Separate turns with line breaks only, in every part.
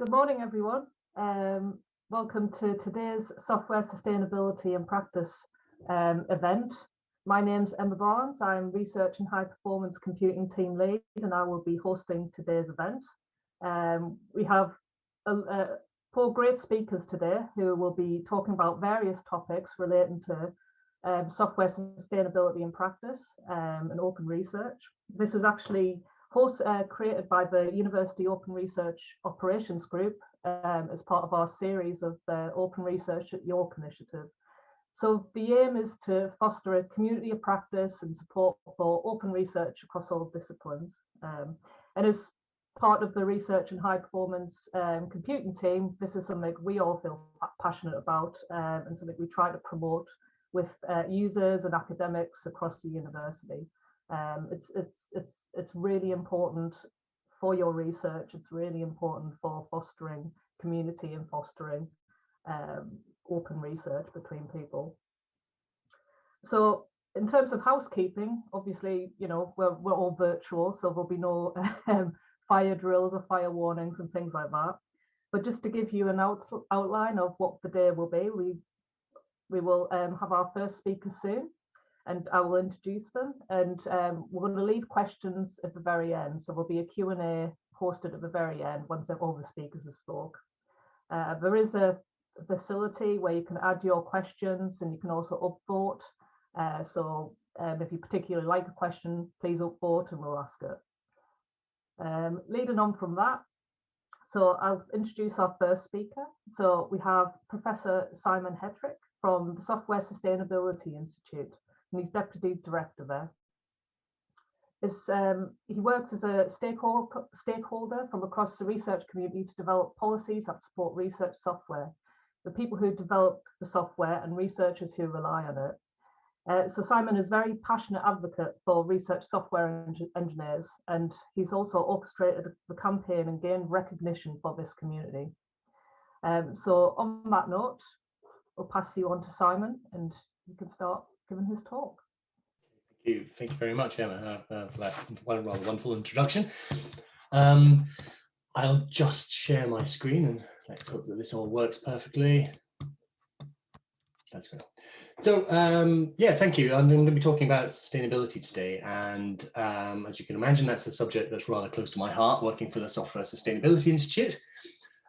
Good morning, everyone. Welcome to today's Software Sustainability and Practice event. My name's Emma Barnes. I'm Research and High Performance Computing Team Lead, and I will be hosting today's event. We have four great speakers today who will be talking about various topics relating to software sustainability and practice and open research. This was actually created by the University Open Research Operations Group as part of our series of Open Research at York initiative. So the aim is to foster a community of practice and support for open research across all disciplines. And as part of the research and high performance computing team, this is something we all feel passionate about and something we try to promote with users and academics across the university. It's really important for your research. It's really important for fostering community and fostering open research between people. So in terms of housekeeping, obviously, you know, we're all virtual, so there'll be no fire drills or fire warnings and things like that. But just to give you an outline of what the day will be, we will have our first speaker soon, and I will introduce them, and we're going to leave questions at the very end. So there'll be a Q&A hosted at the very end once all the speakers have spoke. There is a facility where you can add your questions, and you can also upvote. So if you particularly like a question, please upvote and we'll ask it. Leading on from that, so I'll introduce our first speaker. So we have Professor Simon Hetrick from the Software Sustainability Institute, and he's Deputy Director there. He works as a stakeholder from across the research community to develop policies that support research software, the people who develop the software and researchers who rely on it. So Simon is a very passionate advocate for research software engineers, and he's also orchestrated the campaign and gained recognition for this community. So on that note, I'll pass you on to Simon, and you can start giving his talk.
Thank you very much, Emma, for that rather wonderful introduction. I'll just share my screen and let's hope that this all works perfectly. That's great. So yeah, thank you. I'm going to be talking about sustainability today, and as you can imagine, that's a subject that's rather close to my heart, working for the Software Sustainability Institute.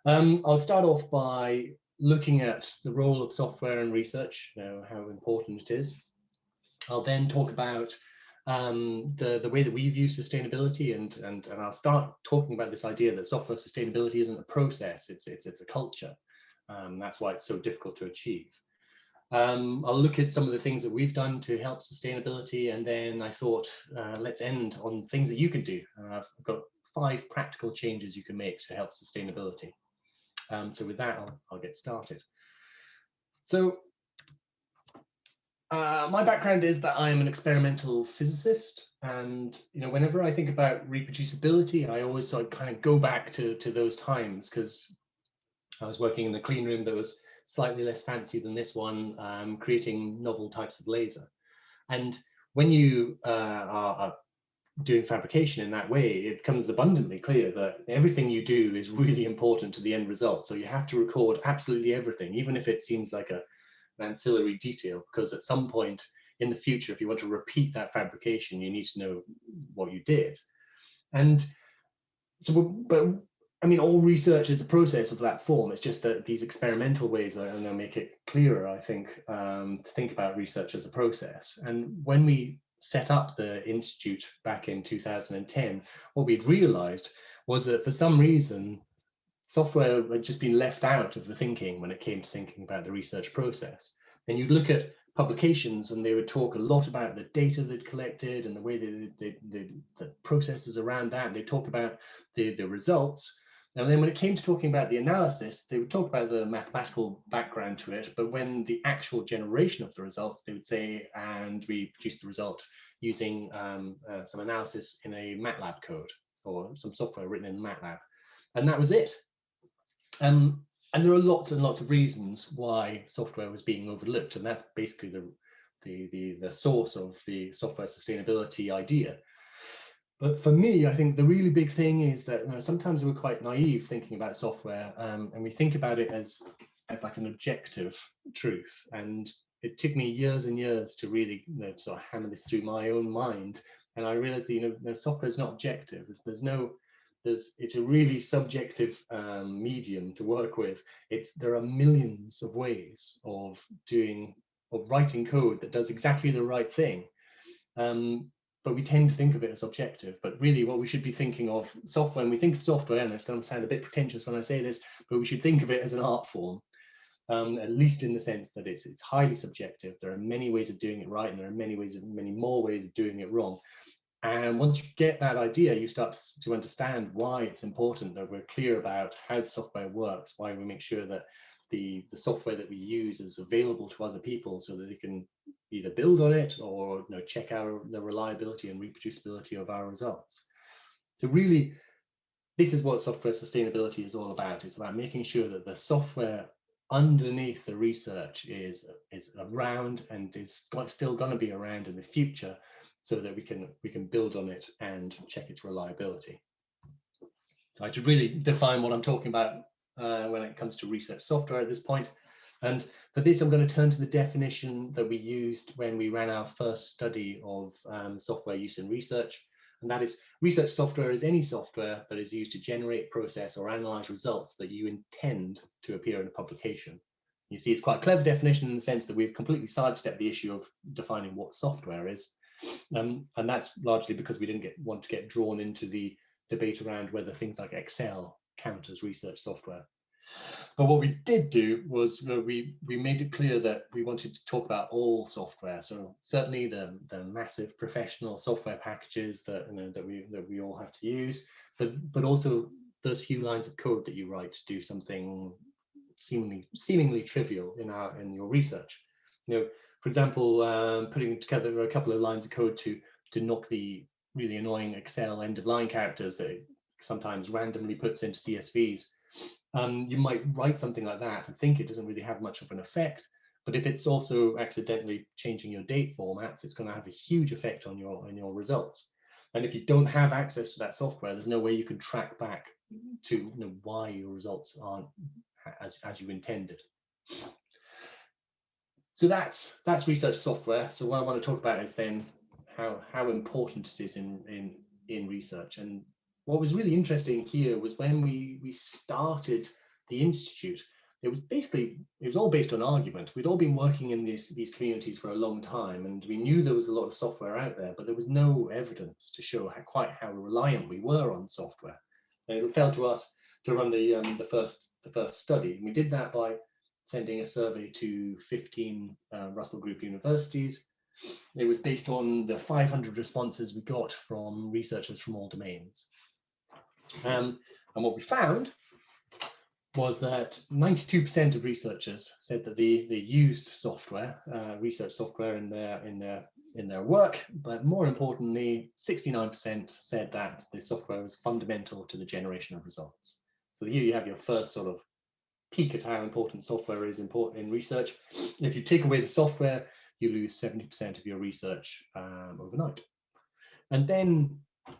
I'll start off by looking at the role of software in research, you know, how important it is. I'll then talk about the way that we view sustainability, and I'll start talking about this idea that software sustainability isn't a process, it's a culture. That's why it's so difficult to achieve. I'll look at some of the things that we've done to help sustainability, and then I thought let's end on things that you can do. I've got 5 practical changes you can make to help sustainability. So with that, I'll get started. So my background is that I'm an experimental physicist, and you know, whenever I think about reproducibility, I always sort of kind of go back to those times, because I was working in a clean room that was slightly less fancy than this one, creating novel types of laser. And when you are doing fabrication in that way, it becomes abundantly clear that everything you do is really important to the end result. So you have to record absolutely everything, even if it seems like an ancillary detail, because at some point in the future, if you want to repeat that fabrication, you need to know what you did. And so, but I mean, all research is a process of that form. It's just that these experimental ways are going to make it clearer, I think, to think about research as a process. And when we set up the Institute back in 2010, what we'd realized was that for some reason, software had just been left out of the thinking when it came to thinking about the research process. And you'd look at publications and they would talk a lot about the data they'd collected and the way the processes around that. They'd talk about the results. And then when it came to talking about the analysis, they would talk about the mathematical background to it. But when the actual generation of the results, they would say, and we produced the result using some analysis in a MATLAB code or some software written in MATLAB. And that was it. And there are lots and lots of reasons why software was being overlooked. And that's basically the source of the software sustainability idea. But for me, I think the really big thing is that sometimes we're quite naive thinking about software, and we think about it as like an objective truth. And it took me years and years to really sort of hammer this through my own mind. And I realized that software is not objective. It's a really subjective medium to work with. There are millions of ways of writing code that does exactly the right thing. But we tend to think of it as objective. But really what we should be thinking of software, and we think of software, and it's going to sound a bit pretentious when I say this, but we should think of it as an art form, at least in the sense that it's highly subjective. There are many ways of doing it right, and there are many more ways of doing it wrong. And once you get that idea, you start to understand why it's important that we're clear about how the software works, why we make sure that the software that we use is available to other people so that they can either build on it or check out the reliability and reproducibility of our results. So really, this is what software sustainability is all about. It's about making sure that the software underneath the research is around and is still going to be around in the future, so that we can build on it and check its reliability. So I should really define what I'm talking about when it comes to research software at this point. And for this, I'm going to turn to the definition that we used when we ran our first study of software use in research. And that is, research software is any software that is used to generate, process, or analyze results that you intend to appear in a publication. You see, it's quite a clever definition in the sense that we've completely sidestepped the issue of defining what software is. And that's largely because we didn't want to get drawn into the debate around whether things like Excel count as research software. But what we did do was we made it clear that we wanted to talk about all software. So certainly the massive professional software packages that we all have to use, but also those few lines of code that you write to do something seemingly trivial in your research. For example, putting together a couple of lines of code to knock the really annoying Excel end-of-line characters that it sometimes randomly puts into CSVs. You might write something like that and think it doesn't really have much of an effect, but if it's also accidentally changing your date formats, it's going to have a huge effect on your results. And if you don't have access to that software, there's no way you can track back to why your results aren't as you intended. So that's research software. So what I want to talk about is then how important it is in research. And what was really interesting here was when we started the institute, it was all based on argument. We'd all been working in these communities for a long time, and we knew there was a lot of software out there, but there was no evidence to show quite how reliant we were on software. And it fell to us to run the first study. And we did that by sending a survey to 15 Russell Group universities. It was based on the 500 responses we got from researchers from all domains. And what we found was that 92% of researchers said that they used software, research software in their work, but more importantly, 69% said that the software was fundamental to the generation of results. So here you have your first sort of peek at how important software is in research. If you take away the software, you lose 70% of your research overnight. And then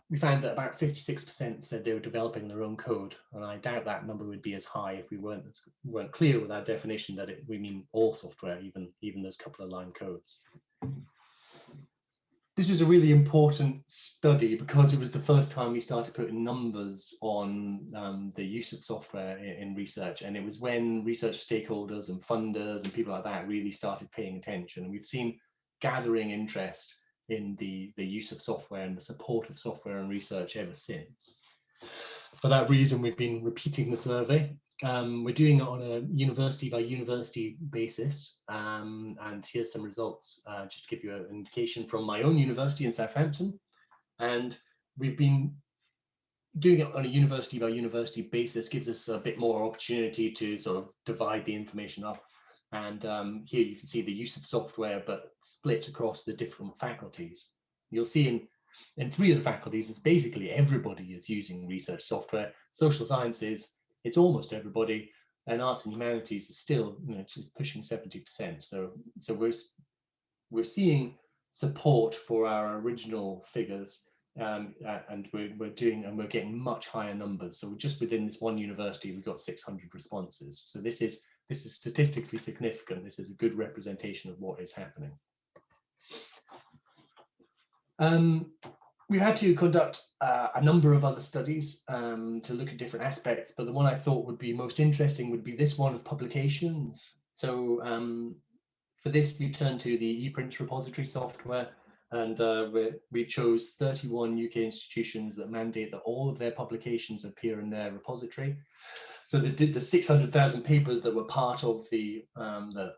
we found that about 56% said they were developing their own code, and I doubt that number would be as high if we weren't clear with our definition that we mean all software, even those couple of line codes. This was a really important study because it was the first time we started putting numbers on the use of software in research, and it was when research stakeholders and funders and people like that really started paying attention. And we've seen gathering interest in the use of software and the support of software and research ever since. For that reason, we've been repeating the survey. We're doing it on a university by university basis, and here's some results just to give you an indication from my own university in Southampton. And we've been doing it on a university by university basis, gives us a bit more opportunity to sort of divide the information up. And here you can see the use of software, but split across the different faculties. You'll see in 3 of the faculties, it's basically everybody is using research software. Social sciences, it's almost everybody, and arts and humanities is still, it's pushing 70%. So we're seeing support for our original figures and we're getting much higher numbers. So just within this one university, we've got 600 responses. So this is statistically significant. This is a good representation of what is happening. We had to conduct a number of other studies to look at different aspects, but the one I thought would be most interesting would be this one of publications. So for this, we turned to the ePrints repository software, and we chose 31 UK institutions that mandate that all of their publications appear in their repository. So the 600,000 papers that were part of the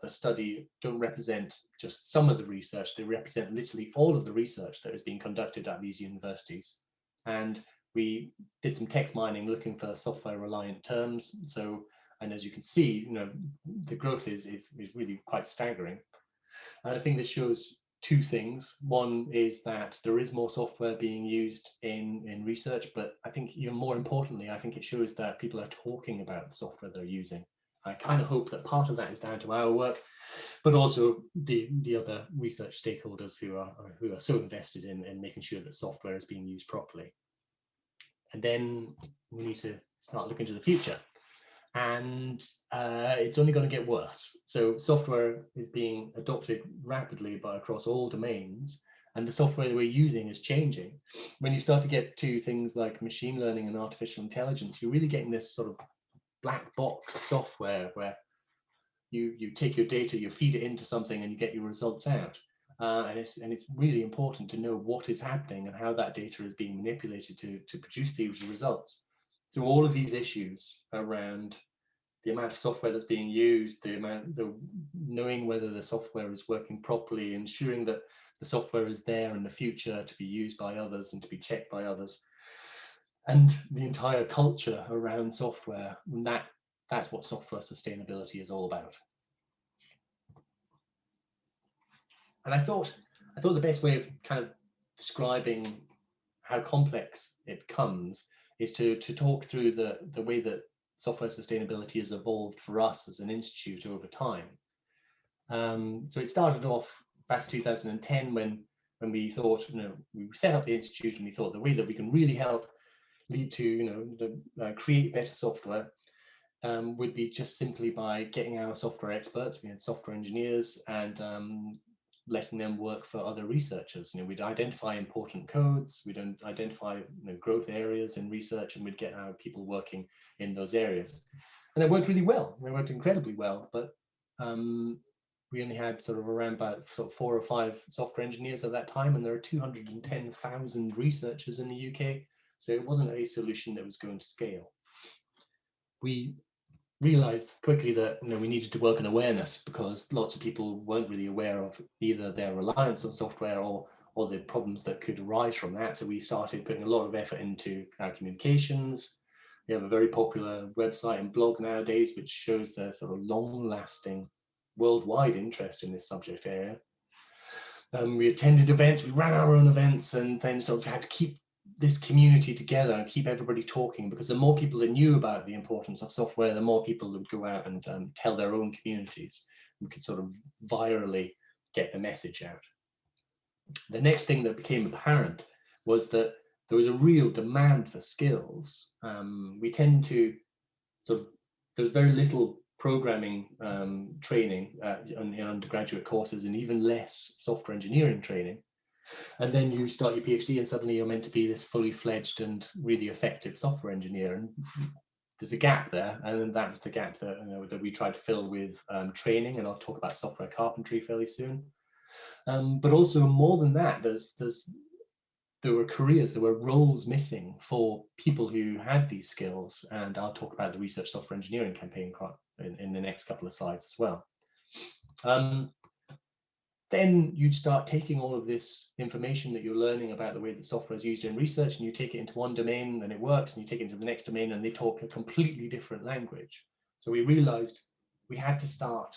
study don't represent just some of the research. They represent literally all of the research that is being conducted at these universities. And we did some text mining looking for software reliant terms. So, and as you can see, you know, the growth is really quite staggering. And I think this shows two things. One is that there is more software being used in research, but I think even more importantly, I think it shows that people are talking about the software they're using. I kind of hope that part of that is down to our work, but also the other research stakeholders who are so invested in making sure that software is being used properly. And then we need to start looking to the future. And it's only going to get worse. So software is being adopted rapidly across all domains, and the software that we're using is changing. When you start to get to things like machine learning and artificial intelligence, you're really getting this sort of black box software where you take your data, you feed it into something, and you get your results out. And it's really important to know what is happening and how that data is being manipulated to produce these results. So all of these issues around the amount of software that's being used, the knowing whether the software is working properly, ensuring that the software is there in the future to be used by others and to be checked by others, and the entire culture around software, and that's what software sustainability is all about. And I thought the best way of kind of describing how complex it comes is to talk through the way that software sustainability has evolved for us as an institute over time. So it started off back 2010 when we thought, you know, we set up the institute and we thought the way that we can really help lead to, you know, create better software would be just simply by getting our software experts. We had software engineers and letting them work for other researchers. You know, we'd identify important codes, we'd identify, you know, growth areas in research, and we'd get our people working in those areas. And it worked really well. It worked incredibly well, but we only had sort of around about 4 or 5 software engineers at that time, and there are 210,000 researchers in the UK. So it wasn't a solution that was going to scale. We realized quickly that, you know, we needed to work on awareness, because lots of people weren't really aware of either their reliance on software or the problems that could arise from that. So we started putting a lot of effort into our communications. We have a very popular website and blog nowadays, which shows the sort of long-lasting worldwide interest in this subject area. We attended events, we ran our own events, and then sort of had to keep this community together and keep everybody talking, because the more people that knew about the importance of software, the more people that would go out and tell their own communities. We could sort of virally get the message out. The next thing that became apparent was that there was a real demand for skills. We tend to there's very little programming training in undergraduate courses, and even less software engineering training. And then you start your PhD and suddenly you're meant to be this fully fledged and really effective software engineer. And there's a gap there. And that was the gap that, you know, that we tried to fill with training. And I'll talk about software carpentry fairly soon. But also more than that, there were careers, there were roles missing for people who had these skills. And I'll talk about the Research Software Engineering campaign in the next couple of slides as well. Then you'd start taking all of this information that you're learning about the way that software is used in research, and you take it into one domain and it works, and you take it into the next domain and they talk a completely different language. So we realized we had to start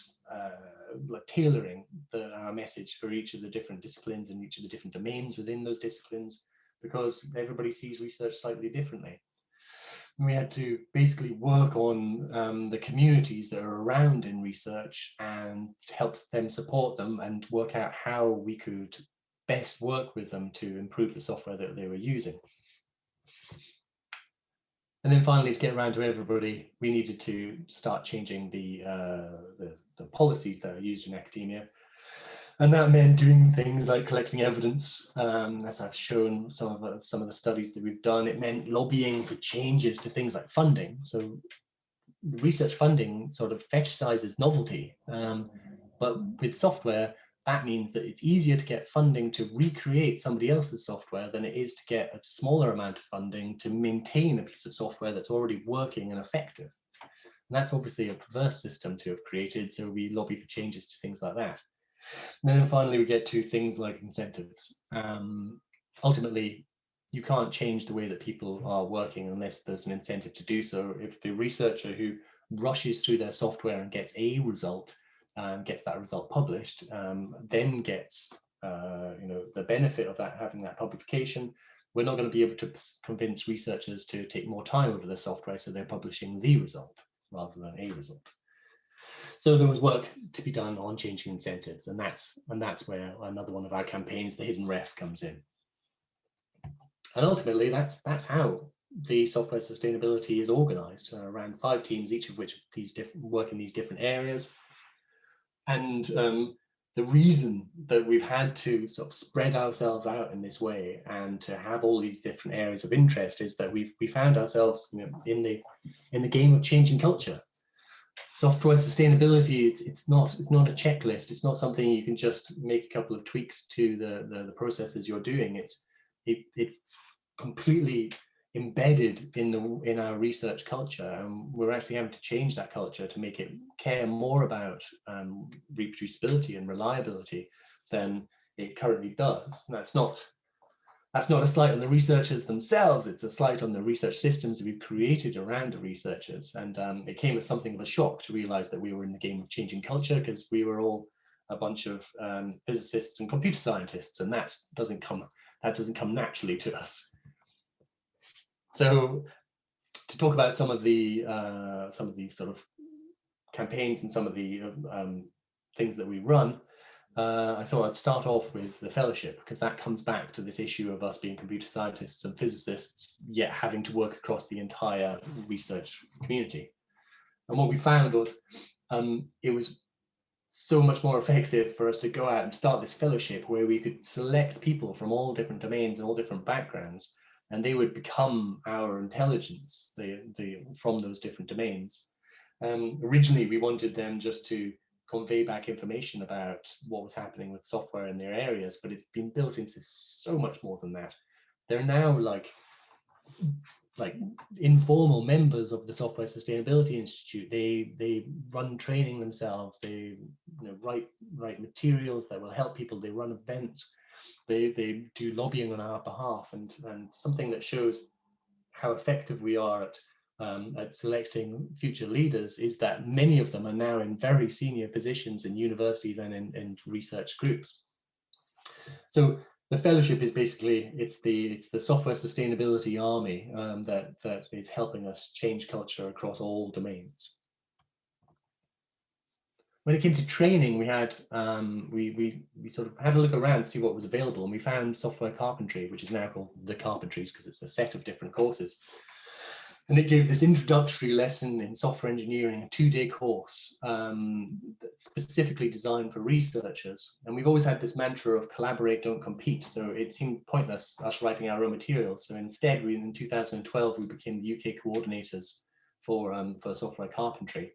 tailoring our message for each of the different disciplines and each of the different domains within those disciplines, because everybody sees research slightly differently. We had to basically work on the communities that are around in research and help them support them and work out how we could best work with them to improve the software that they were using. And then finally, to get around to everybody, we needed to start changing the policies that are used in academia. And that meant doing things like collecting evidence, as I've shown some of the studies that we've done. It meant lobbying for changes to things like funding. So research funding sort of fetishizes novelty, but with software, that means that it's easier to get funding to recreate somebody else's software than it is to get a smaller amount of funding to maintain a piece of software that's already working and effective. And that's obviously a perverse system to have created, so we lobby for changes to things like that. And then finally, we get to things like incentives. Ultimately, you can't change the way that people are working unless there's an incentive to do so. If the researcher who rushes through their software and gets a result, gets that result published, then gets the benefit of that, having that publication, we're not going to be able to convince researchers to take more time over the software, so they're publishing the result rather than a result. So there was work to be done on changing incentives, and that's where another one of our campaigns, the Hidden Ref, comes in. And ultimately, that's how the software sustainability is organized around 5 teams, each of which work in these different areas. And the reason that we've had to sort of spread ourselves out in this way and to have all these different areas of interest is that we found ourselves in the game of changing culture. Software sustainability, it's not a checklist. It's not something you can just make a couple of tweaks to the processes you're doing. It's completely embedded in our research culture, and we're actually having to change that culture to make it care more about reproducibility and reliability than it currently does. And that's not a slight on the researchers themselves, it's a slight on the research systems that we've created around the researchers. And it came as something of a shock to realize that we were in the game of changing culture, because we were all a bunch of physicists and computer scientists, and that doesn't come naturally to us. So to talk about some of the sort of campaigns and some of the things that we run, I thought I'd start off with the fellowship, because that comes back to this issue of us being computer scientists and physicists, yet having to work across the entire research community. And what we found was it was so much more effective for us to go out and start this fellowship where we could select people from all different domains and all different backgrounds, and they would become our intelligence from those different domains. Originally, we wanted them just to convey back information about what was happening with software in their areas, but it's been built into so much more than that. They're now like informal members of the Software Sustainability Institute. They run training themselves. They write materials that will help people. They run events. They do lobbying on our behalf, and something that shows how effective we are at selecting future leaders is that many of them are now in very senior positions in universities and in research groups. So the fellowship is basically it's the software sustainability army that is helping us change culture across all domains. When it came to training, we had we sort of had a look around to see what was available, and we found software carpentry, which is now called the Carpentries because it's a set of different courses. And it gave this introductory lesson in software engineering, a 2-day course specifically designed for researchers. And we've always had this mantra of collaborate, don't compete. So it seemed pointless us writing our own materials. So instead, in 2012, we became the UK coordinators for software carpentry.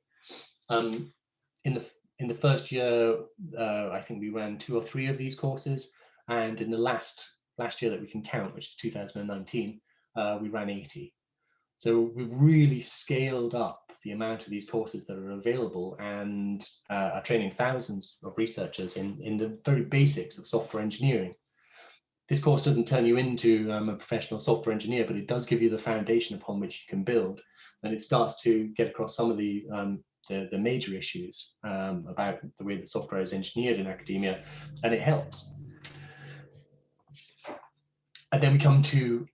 In the first year, I think we ran 2 or 3 of these courses. And in the last year that we can count, which is 2019, we ran 80. So we've really scaled up the amount of these courses that are available, and are training thousands of researchers in the very basics of software engineering. This course doesn't turn you into a professional software engineer, but it does give you the foundation upon which you can build, and it starts to get across some of the major issues about the way that software is engineered in academia, and it helps. And then we come to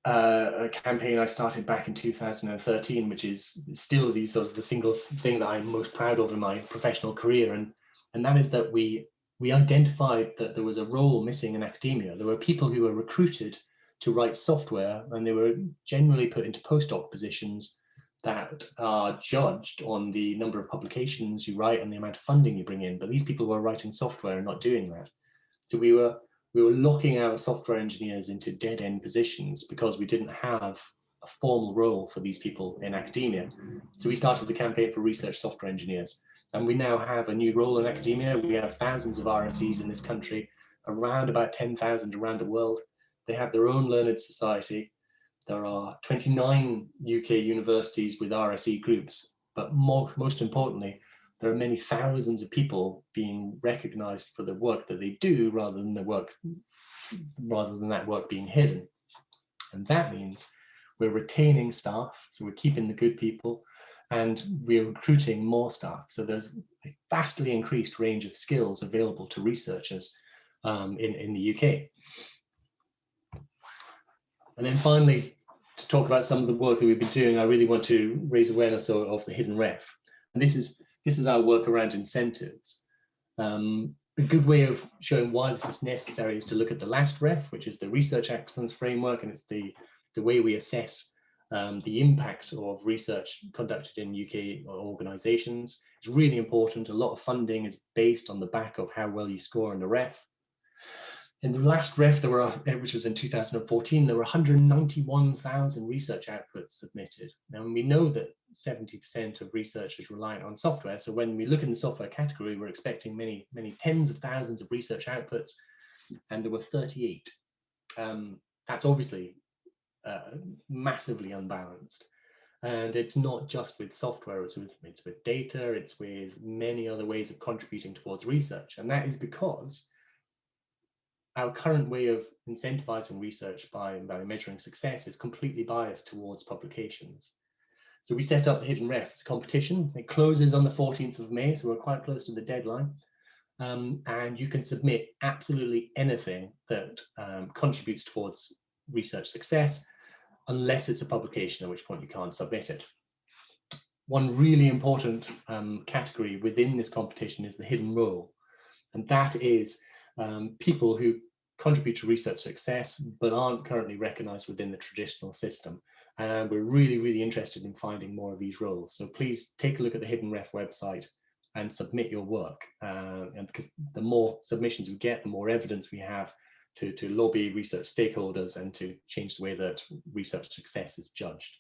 a campaign I started back in 2013, which is still the single thing that I'm most proud of in my professional career, and that is that we we identified that there was a role missing in academia. There were people who were recruited to write software, and they were generally put into postdoc positions that are judged on the number of publications you write and the amount of funding you bring in. But these people were writing software and not doing that. So we were locking our software engineers into dead-end positions because we didn't have a formal role for these people in academia. So we started the campaign for research software engineers. And we now have a new role in academia. We have thousands of RSEs in this country, around about 10,000 around the world. They have their own learned society. There are 29 UK universities with RSE groups, but most importantly, there are many thousands of people being recognized for the work that they do rather than that work being hidden. And that means we're retaining staff, so we're keeping the good people, and we're recruiting more staff. So there's a vastly increased range of skills available to researchers in the UK. And then finally, to talk about some of the work that we've been doing, I really want to raise awareness of the hidden ref. And this is our work around incentives. A good way of showing why this is necessary is to look at the last ref, which is the research excellence framework, and it's the way we assess the impact of research conducted in UK organizations. It's really important. A lot of funding is based on the back of how well you score in the ref. In the last ref, which was in 2014, there were 191,000 research outputs submitted. Now, we know that 70% of research is reliant on software. So when we look in the software category, we're expecting many tens of thousands of research outputs, and there were 38. That's obviously massively unbalanced. And it's not just with software, it's with data, it's with many other ways of contributing towards research. And that is because our current way of incentivizing research by measuring success is completely biased towards publications. So we set up the Hidden Refs competition. It closes on the 14th of May, so we're quite close to the deadline. And you can submit absolutely anything that contributes towards research success, unless it's a publication, at which point you can't submit it. One really important category within this competition is the hidden role. And that is people who contribute to research success but aren't currently recognized within the traditional system. And we're really interested in finding more of these roles. So please take a look at the Hidden Ref website and submit your work. And because the more submissions we get, the more evidence we have to lobby research stakeholders and to change the way that research success is judged.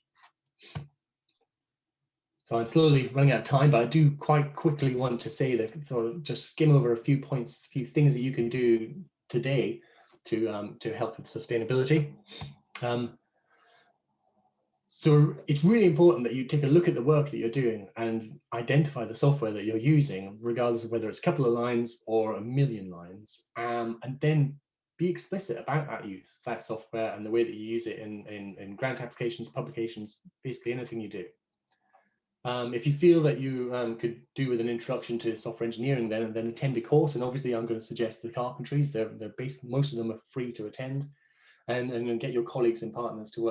So I'm slowly running out of time, but I do quite quickly want to say that, sort of just skim over a few points, a few things that you can do today to help with sustainability. So it's really important that you take a look at the work that you're doing and identify the software that you're using, regardless of whether it's a couple of lines or a million lines, and then be explicit about that use, that software, and the way that you use it in grant applications, publications, basically anything you do. If you feel that you could do with an introduction to software engineering, then attend a course. And obviously, I'm going to suggest the carpentries. They're based. Most of them are free to attend, and get your colleagues and partners to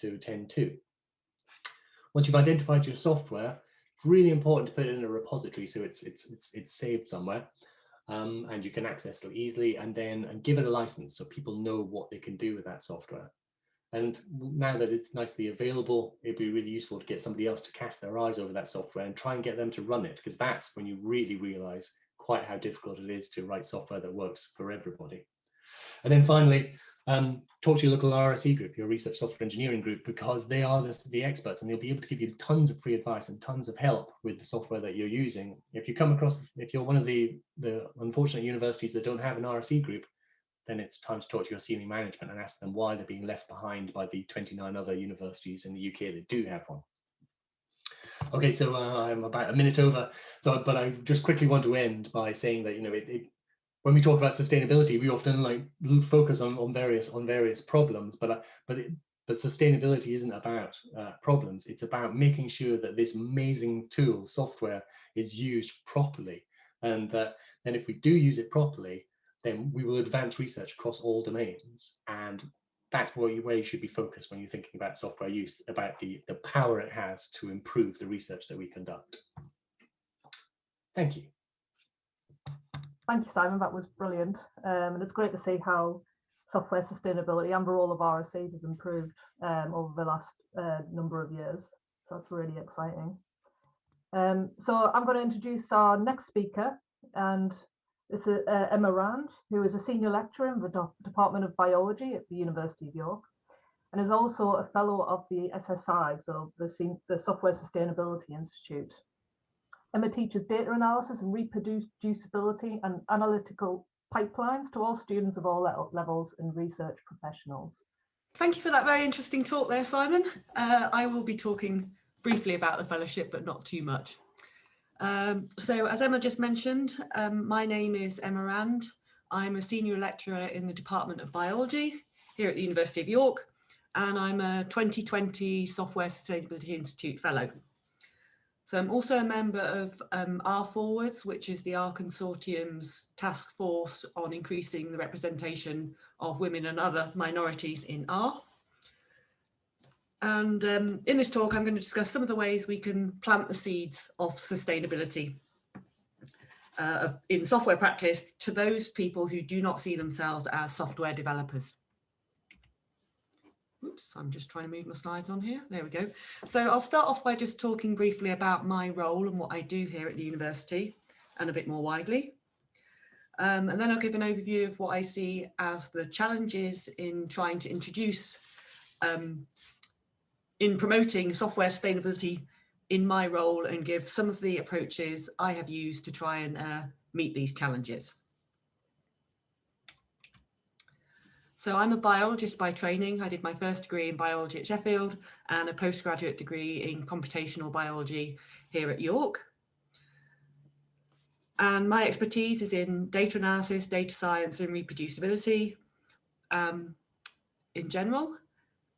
attend too. Once you've identified your software, it's really important to put it in a repository so it's saved somewhere, and you can access it easily. And give it a license so people know what they can do with that software. And now that it's nicely available, it'd be really useful to get somebody else to cast their eyes over that software and try and get them to run it, because that's when you really realize quite how difficult it is to write software that works for everybody. And then finally, talk to your local RSE group, your research software engineering group, because they are the experts, and they'll be able to give you tons of free advice and tons of help with the software that you're using. If you're one of the unfortunate universities that don't have an RSE group, then it's time to talk to your senior management and ask them why they're being left behind by the 29 other universities in the UK that do have one. Okay, so I'm about a minute over. But I just quickly want to end by saying that, when we talk about sustainability, we often focus on various problems, but sustainability isn't about problems. It's about making sure that this amazing tool, software, is used properly, and that then if we do use it properly, then we will advance research across all domains. And that's where you should be focused when you're thinking about software use, about the power it has to improve the research that we conduct. Thank you.
Thank you, Simon. That was brilliant. And it's great to see how software sustainability and the role of RSCs has improved over the last number of years. So that's really exciting. So I'm going to introduce our next speaker, and this is Emma Rand, who is a senior lecturer in the Department of Biology at the University of York, and is also a fellow of the SSI, so the Software Sustainability Institute. Emma teaches data analysis and reproducibility and analytical pipelines to all students of all levels and research professionals.
Thank you for that very interesting talk there, Simon. I will be talking briefly about the fellowship, but not too much. So as Emma just mentioned, my name is Emma Rand. I'm a senior lecturer in the Department of Biology here at the University of York, and I'm a 2020 Software Sustainability Institute Fellow. So I'm also a member of R Forwards, which is the R Consortium's task force on increasing the representation of women and other minorities in R. And in this talk, I'm going to discuss some of the ways we can plant the seeds of sustainability in software practice to those people who do not see themselves as software developers. Oops, I'm just trying to move my slides on here. There we go. So I'll start off by just talking briefly about my role and what I do here at the university and a bit more widely. And then I'll give an overview of what I see as the challenges in trying to introduce, in promoting software sustainability in my role, and give some of the approaches I have used to try and meet these challenges. So I'm a biologist by training. I did my first degree in biology at Sheffield and a postgraduate degree in computational biology here at York. And my expertise is in data analysis, data science, and reproducibility in general.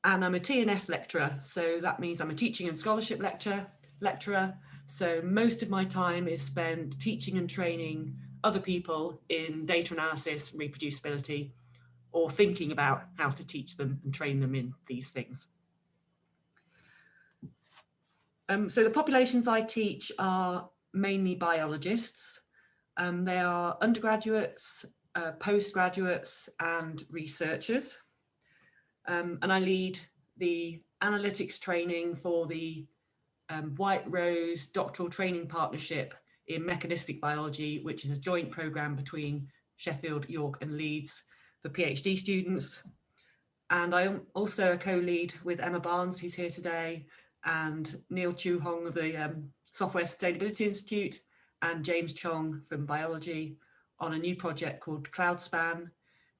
And I'm a T&S lecturer. So that means I'm a teaching and scholarship lecturer. So most of my time is spent teaching and training other people in data analysis and reproducibility, or thinking about how to teach them and train them in these things. So the populations I teach are mainly biologists. They are undergraduates, postgraduates, and researchers. And I lead the analytics training for the White Rose Doctoral Training Partnership in Mechanistic Biology, which is a joint programme between Sheffield, York, and Leeds for PhD students. And I am also a co-lead with Emma Barnes, who's here today, and Neil Chu Hong of the Software Sustainability Institute, and James Chong from Biology on a new project called CloudSpan,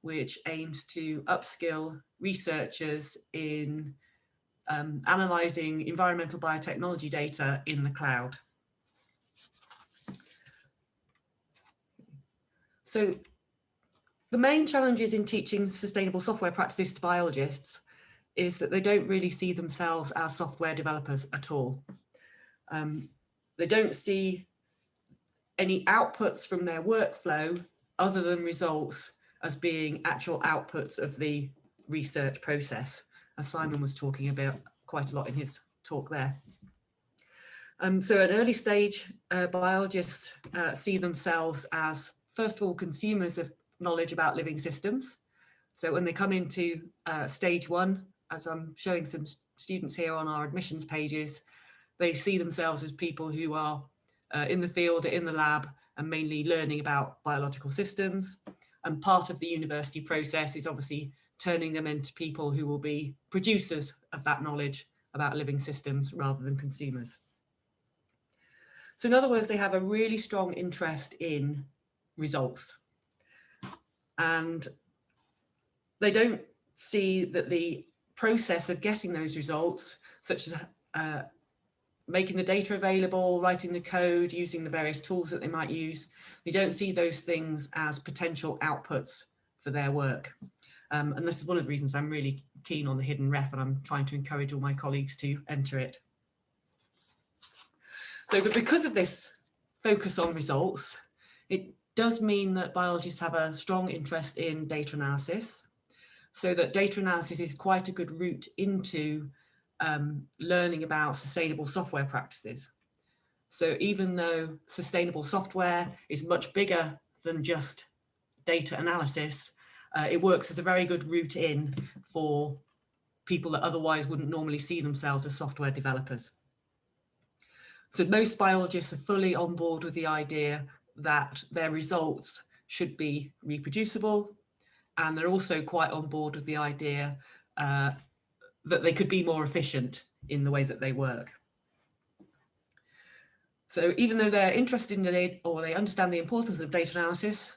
which aims to upskill researchers in analysing environmental biotechnology data in the cloud. So the main challenges in teaching sustainable software practices to biologists is that they don't really see themselves as software developers at all. They don't see any outputs from their workflow other than results as being actual outputs of the research process, as Simon was talking about quite a lot in his talk there. So at early stage, biologists see themselves as, first of all, consumers of knowledge about living systems. So when they come into stage one, as I'm showing some students here on our admissions pages, they see themselves as people who are in the field, in the lab, and mainly learning about biological systems. And part of the university process is obviously turning them into people who will be producers of that knowledge about living systems rather than consumers. So in other words, they have a really strong interest in results. And they don't see that the process of getting those results, such as making the data available, writing the code, using the various tools that they might use, they don't see those things as potential outputs for their work. And this is one of the reasons I'm really keen on the hidden ref, and I'm trying to encourage all my colleagues to enter it. So, but because of this focus on results, it does mean that biologists have a strong interest in data analysis, so that data analysis is quite a good route into learning about sustainable software practices. So even though sustainable software is much bigger than just data analysis, it works as a very good route in for people that otherwise wouldn't normally see themselves as software developers. So most biologists are fully on board with the idea that their results should be reproducible, and they're also quite on board with the idea that they could be more efficient in the way that they work. So even though they're interested in it, or they understand the importance of data analysis,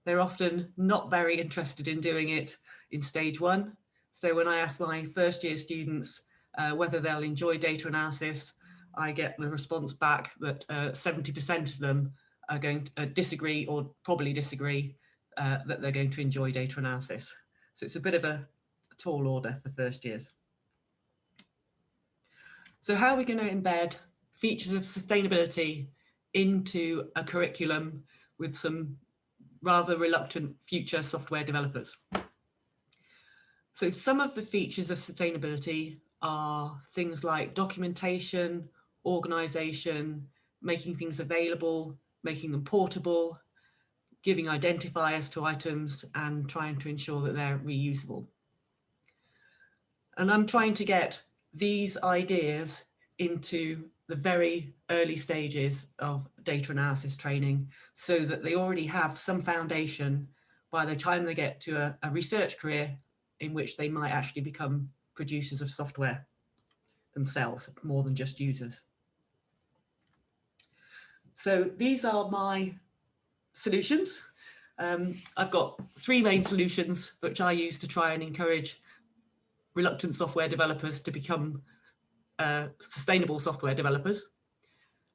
they're often not very interested in doing it in stage one. So when I ask my first year students whether they'll enjoy data analysis, I get the response back that 70% of them are going to disagree, or probably disagree, that they're going to enjoy data analysis. So it's a bit of a tall order for first years. So how are we going to embed features of sustainability into a curriculum with some rather reluctant future software developers? So some of the features of sustainability are things like documentation, organization, making things available, making them portable, giving identifiers to items, and trying to ensure that they're reusable. And I'm trying to get these ideas into the very early stages of data analysis training so that they already have some foundation by the time they get to a research career in which they might actually become producers of software themselves, more than just users. So these are my solutions. I've got three main solutions which I use to try and encourage reluctant software developers to become sustainable software developers.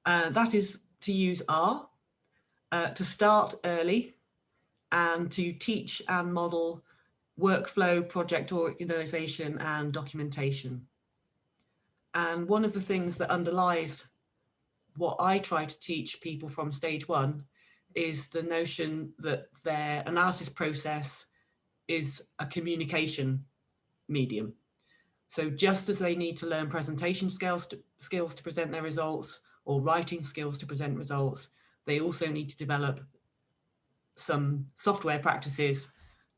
That is to use R, to start early, and to teach and model workflow, project organization, and documentation. And one of the things that underlies what I try to teach people from stage one is the notion that their analysis process is a communication medium. So just as they need to learn presentation skills to present their results, or writing skills to present results, they also need to develop some software practices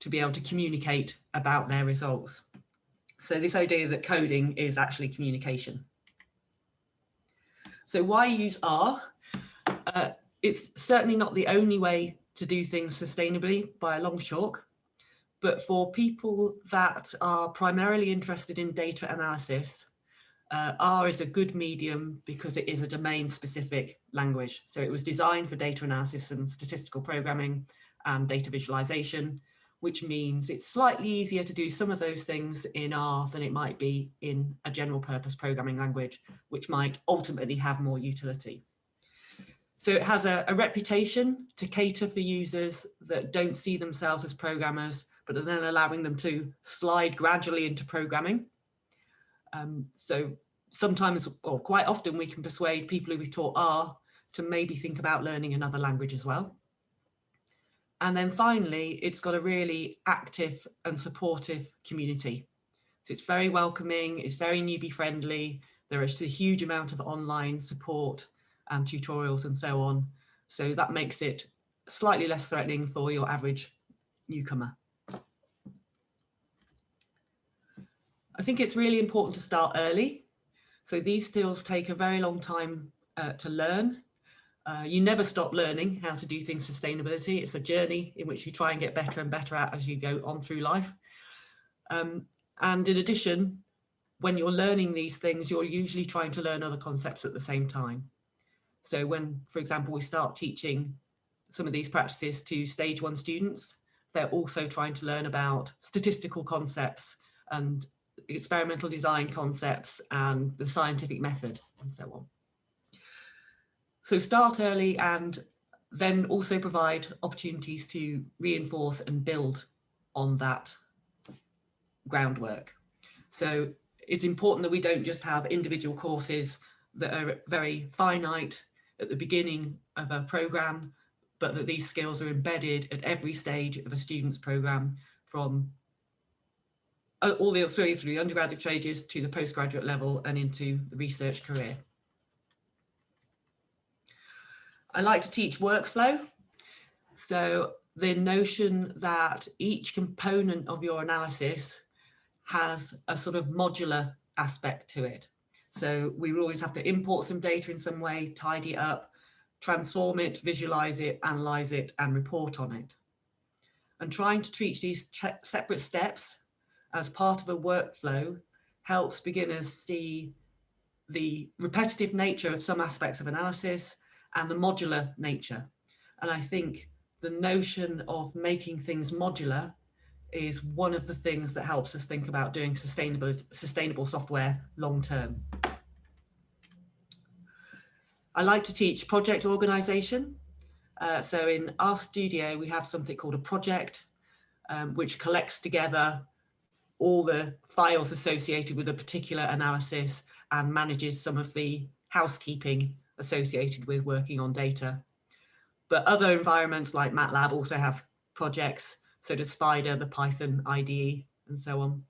to be able to communicate about their results. So this idea that coding is actually communication. So why use R? It's certainly not the only way to do things sustainably by a long chalk, but for people that are primarily interested in data analysis, R is a good medium because it is a domain-specific language. So it was designed for data analysis and statistical programming and data visualization, which means it's slightly easier to do some of those things in R than it might be in a general purpose programming language, which might ultimately have more utility. So it has a reputation to cater for users that don't see themselves as programmers, but are then allowing them to slide gradually into programming. So sometimes, or quite often, we can persuade people who we taught R to maybe think about learning another language as well. And then finally, it's got a really active and supportive community. So it's very welcoming, it's very newbie friendly. There is a huge amount of online support and tutorials and so on. So that makes it slightly less threatening for your average newcomer. I think it's really important to start early. So these skills take a very long time to learn. You never stop learning how to do things sustainability. It's a journey in which you try and get better and better at as you go on through life. And in addition, when you're learning these things, you're usually trying to learn other concepts at the same time. So when, for example, we start teaching some of these practices to stage one students, they're also trying to learn about statistical concepts and experimental design concepts and the scientific method and so on. So start early and then also provide opportunities to reinforce and build on that groundwork. So it's important that we don't just have individual courses that are very finite at the beginning of a program, but that these skills are embedded at every stage of a student's program, from all the way through the undergraduate stages to the postgraduate level and into the research career. I like to teach workflow. So the notion that each component of your analysis has a sort of modular aspect to it. So we always have to import some data in some way, tidy it up, transform it, visualize it, analyze it, and report on it. And trying to treat these separate steps as part of a workflow helps beginners see the repetitive nature of some aspects of analysis and the modular nature. And I think the notion of making things modular is one of the things that helps us think about doing sustainable software long term. I like to teach project organization. So in our studio, we have something called a project, which collects together all the files associated with a particular analysis and manages some of the housekeeping associated with working on data. But other environments like MATLAB also have projects, so does Spider, the Python IDE, and so on.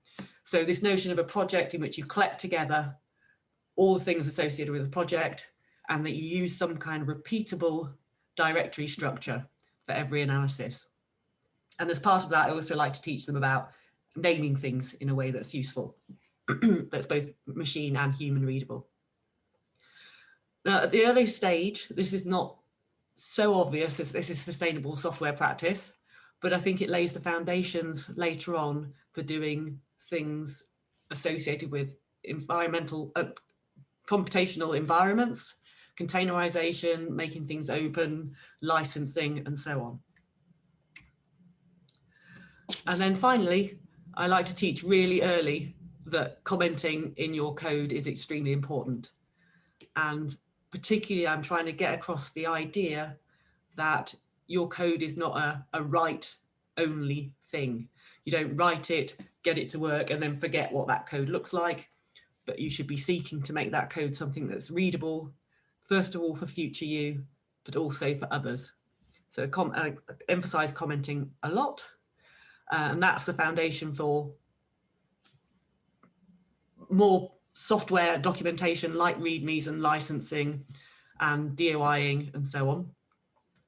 So this notion of a project in which you collect together all the things associated with the project and that you use some kind of repeatable directory structure for every analysis. And as part of that, I also like to teach them about naming things in a way that's useful, that's both machine and human readable. Now, at the early stage, this is not so obvious as this is sustainable software practice, but I think it lays the foundations later on for doing things associated with environmental, computational environments, containerization, making things open, licensing, and so on. And then finally, I like to teach really early that commenting in your code is extremely important. And particularly, I'm trying to get across the idea that your code is not a write-only thing. You don't write it, get it to work, and then forget what that code looks like. But you should be seeking to make that code something that's readable, first of all for future you, but also for others. So I emphasize commenting a lot, and that's the foundation for more software documentation like READMEs and licensing and DOIing and so on.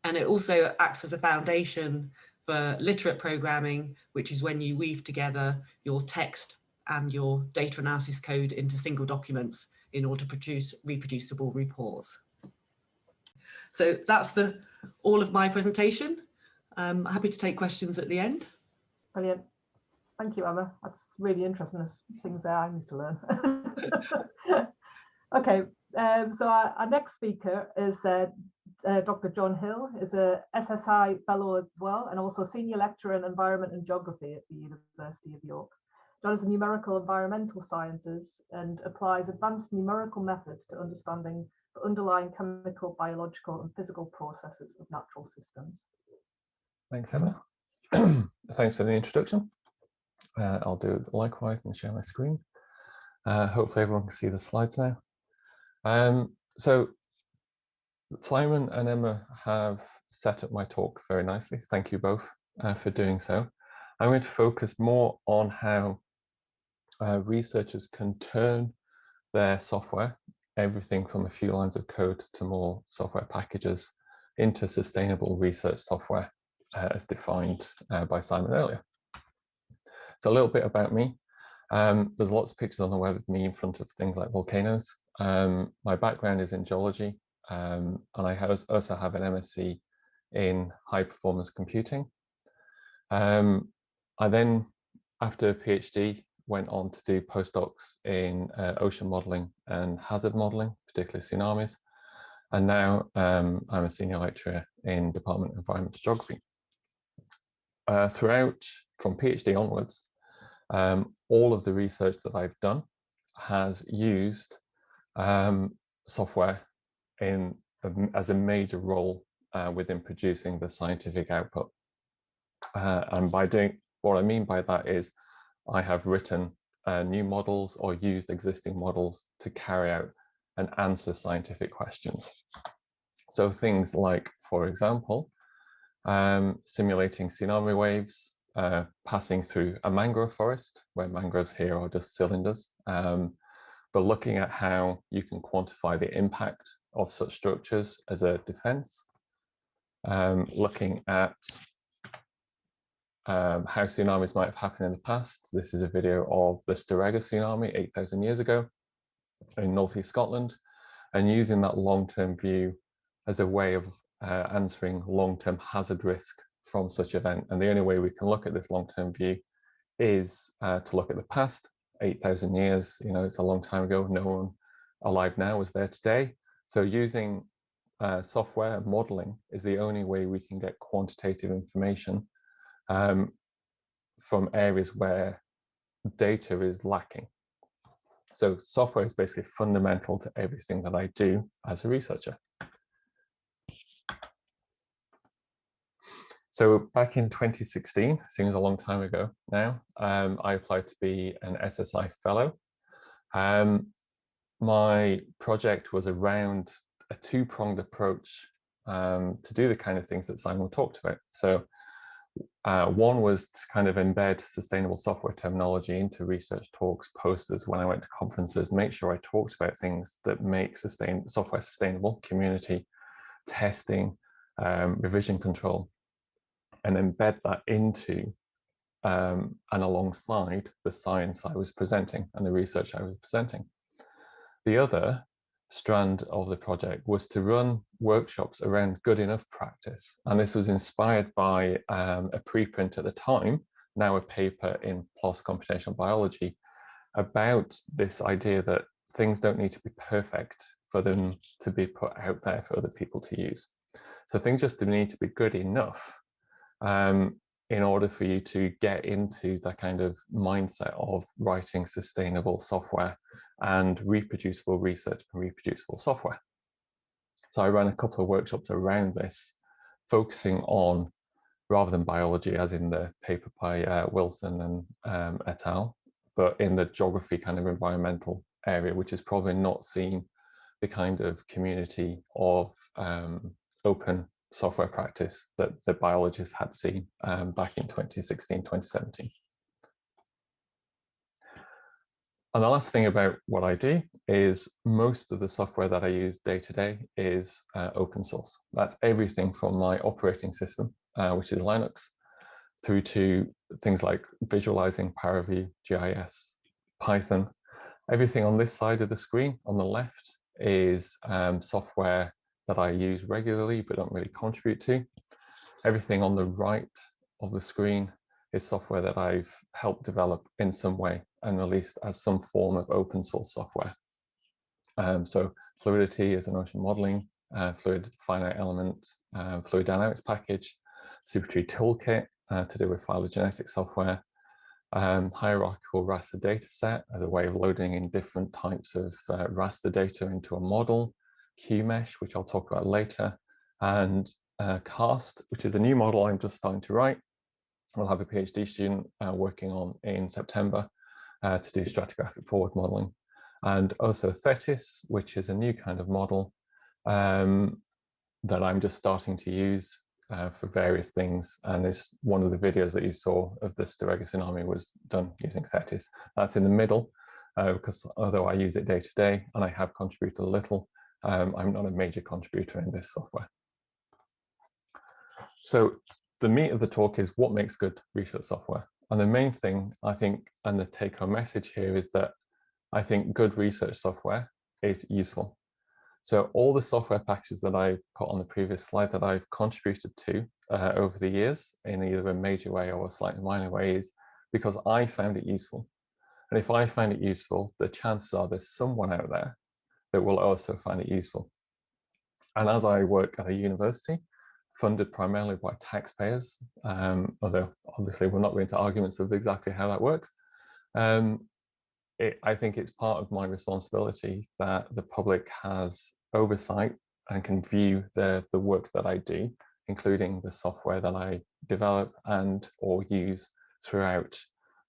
And it also acts as a foundation for literate programming, which is when you weave together your text and your data analysis code into single documents in order to produce reproducible reports. So that's all of my presentation. I'm happy to take questions at the end.
Brilliant. Thank you, Emma. That's really interesting. There's things there I need to learn. Okay, so our next speaker is Dr. John Hill, is a SSI fellow as well, and also senior lecturer in environment and geography at the University of York. John is a numerical environmental sciences and applies advanced numerical methods to understanding the underlying chemical, biological, and physical processes of natural systems.
Thanks, Emma. Thanks for the introduction. I'll do it likewise and share my screen. Hopefully everyone can see the slides now. So Simon and Emma have set up my talk very nicely. Thank you both for doing so. I'm going to focus more on how researchers can turn their software, everything from a few lines of code to more software packages, into sustainable research software as defined by Simon earlier. So a little bit about me. There's lots of pictures on the web of me in front of things like volcanoes. My background is in geology, and I also have an MSc in high performance computing. I then, after a PhD, went on to do postdocs in ocean modeling and hazard modeling, particularly tsunamis. And now I'm a senior lecturer in Department of Environmental Geography. Throughout, from PhD onwards, all of the research that I've done has used software as a major role within producing the scientific output. And by doing, what I mean by that is I have written new models or used existing models to carry out and answer scientific questions. So things like, for example, simulating tsunami waves passing through a mangrove forest, where mangroves here are just cylinders, but looking at how you can quantify the impact of such structures as a defense. looking at how tsunamis might have happened in the past. This is a video of the Storegga tsunami 8,000 years ago in northeast Scotland, and using that long-term view as a way of answering long-term hazard risk from such event. And the only way we can look at this long-term view is to look at the past. 8,000 years, you know, it's a long time ago. No one alive now is there today. So using software modeling is the only way we can get quantitative information from areas where data is lacking. So software is basically fundamental to everything that I do as a researcher. So back in 2016, seems a long time ago now, I applied to be an SSI fellow. My project was around a two-pronged approach to do the kind of things that Simon talked about. So one was to kind of embed sustainable software terminology into research talks, posters, when I went to conferences, make sure I talked about things that make software sustainable, community, testing, revision control, and embed that into and alongside the science I was presenting and the research I was presenting. The other strand of the project was to run workshops around good enough practice. And this was inspired by a preprint at the time, now a paper in PLOS Computational Biology, about this idea that things don't need to be perfect for them to be put out there for other people to use. So things just need to be good enough in order for you to get into that kind of mindset of writing sustainable software and reproducible research and reproducible software. So I ran a couple of workshops around this, focusing on, rather than biology, as in the paper by Wilson and et al., but in the geography kind of environmental area, which is probably not seen the kind of community of open software practice that the biologists had seen back in 2016, 2017. And the last thing about what I do is most of the software that I use day to day is open source. That's everything from my operating system, which is Linux, through to things like visualizing PowerView, GIS, Python. Everything on this side of the screen on the left is software that I use regularly but don't really contribute to. Everything on the right of the screen is software that I've helped develop in some way and released as some form of open source software. So Fluidity is an ocean modeling, Fluid Finite Element, Fluid Dynamics package, SuperTree Toolkit to do with phylogenetic software, hierarchical raster data set as a way of loading in different types of raster data into a model, QMesh, which I'll talk about later, and CAST, which is a new model I'm just starting to write. We'll have a PhD student working on in September to do stratigraphic forward modeling. And also Thetis, which is a new kind of model that I'm just starting to use for various things. And this one of the videos that you saw of the Storegga tsunami was done using Thetis. That's in the middle, because although I use it day to day and I have contributed a little, I'm not a major contributor in this software. So the meat of the talk is what makes good research software. And the main thing, I think, and the take-home message here is that I think good research software is useful. So all the software packages that I've put on the previous slide that I've contributed to over the years in either a major way or a slightly minor way is because I found it useful. And if I find it useful, the chances are there's someone out there that will also find it useful. And as I work at a university, funded primarily by taxpayers, although obviously we're not going into arguments of exactly how that works, I think it's part of my responsibility that the public has oversight and can view the work that I do, including the software that I develop and or use throughout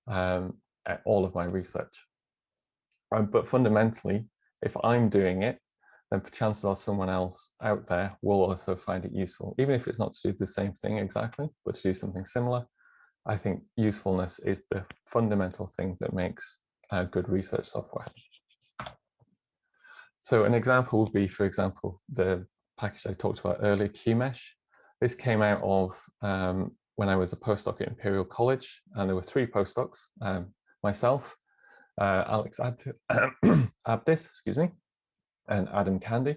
all of my research. But fundamentally, if I'm doing it, then chances are someone else out there will also find it useful, even if it's not to do the same thing exactly, but to do something similar. I think usefulness is the fundamental thing that makes good research software. So an example would be, for example, the package I talked about earlier, QMesh. This came out of when I was a postdoc at Imperial College, and there were 3 postdocs, myself, Alex Abdis, excuse me, and Adam Candy.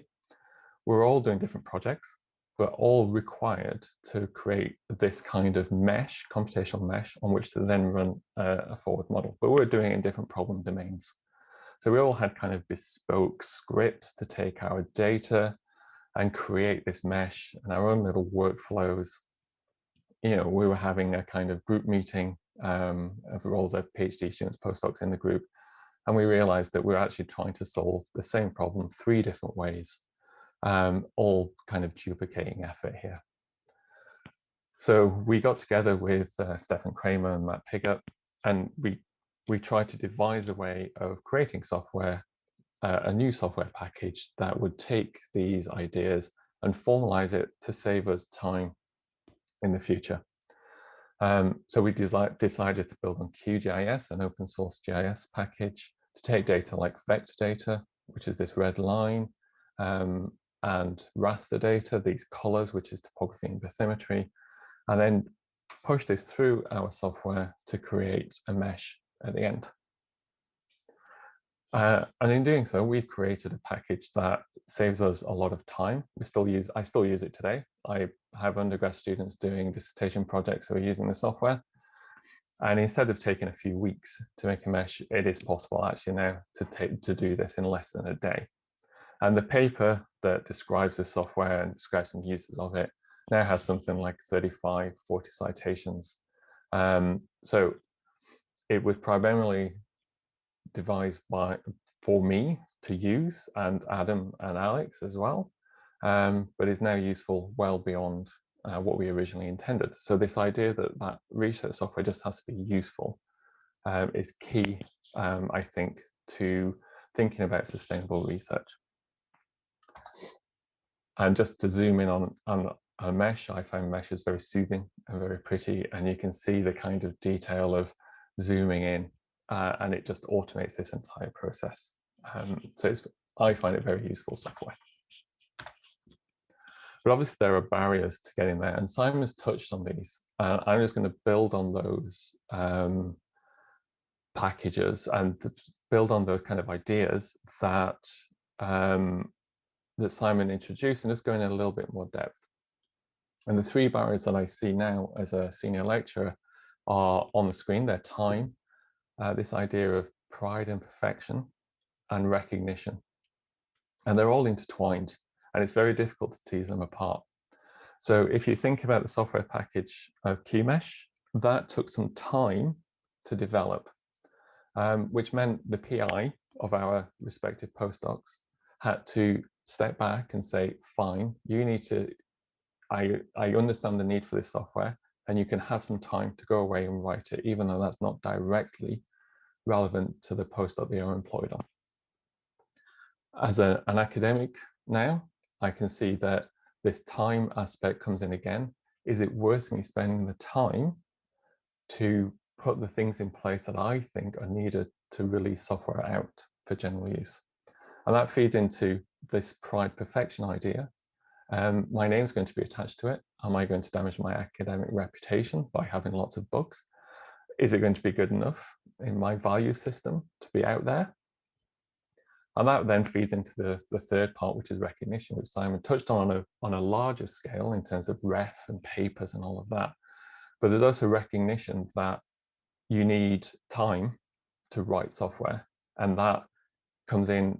We were all doing different projects, but all required to create this kind of mesh, computational mesh, on which to then run a forward model. But we were doing it in different problem domains. So we all had kind of bespoke scripts to take our data and create this mesh and our own little workflows. You know, we were having a kind of group meeting of all the PhD students, postdocs in the group, and we realized that we're actually trying to solve the same problem 3 different ways, all kind of duplicating effort here. So we got together with Stefan Kramer and Matt Pigott, and we tried to devise a way of creating software, a new software package that would take these ideas and formalize it to save us time in the future. So we decided to build on QGIS, an open source GIS package, to take data like vector data, which is this red line, and raster data, these colors, which is topography and bathymetry, and then push this through our software to create a mesh at the end. And in doing so, we've created a package that saves us a lot of time. I still use it today. I have undergrad students doing dissertation projects who are using the software. And instead of taking a few weeks to make a mesh, it is possible actually now to do this in less than a day. And the paper that describes the software and describes some uses of it now has something like 35, 40 citations. So it was primarily devised for me to use, and Adam and Alex as well, but is now useful well beyond what we originally intended. So this idea that research software just has to be useful is key, I think, to thinking about sustainable research. And just to zoom in on a mesh, I find mesh is very soothing and very pretty, and you can see the kind of detail of zooming in, and it just automates this entire process. So I find it very useful software. But obviously there are barriers to getting there, and Simon's touched on these. I'm just going to build on those packages and build on those kind of ideas that that Simon introduced, and just go in a little bit more depth. And the 3 barriers that I see now as a senior lecturer are on the screen. They're time, this idea of pride and perfection, and recognition. And they're all intertwined, and it's very difficult to tease them apart. So if you think about the software package of QMesh, that took some time to develop, which meant the PI of our respective postdocs had to step back and say, fine, you need to, I understand the need for this software, and you can have some time to go away and write it, even though that's not directly relevant to the postdoc they are employed on. As an academic now, I can see that this time aspect comes in again. Is it worth me spending the time to put the things in place that I think are needed to release software out for general use? And that feeds into this pride perfection idea. My name's going to be attached to it. Am I going to damage my academic reputation by having lots of bugs? Is it going to be good enough in my value system to be out there? And that then feeds into the 3rd part, which is recognition, which Simon touched on a larger scale in terms of ref and papers and all of that. But there's also recognition that you need time to write software, and that comes in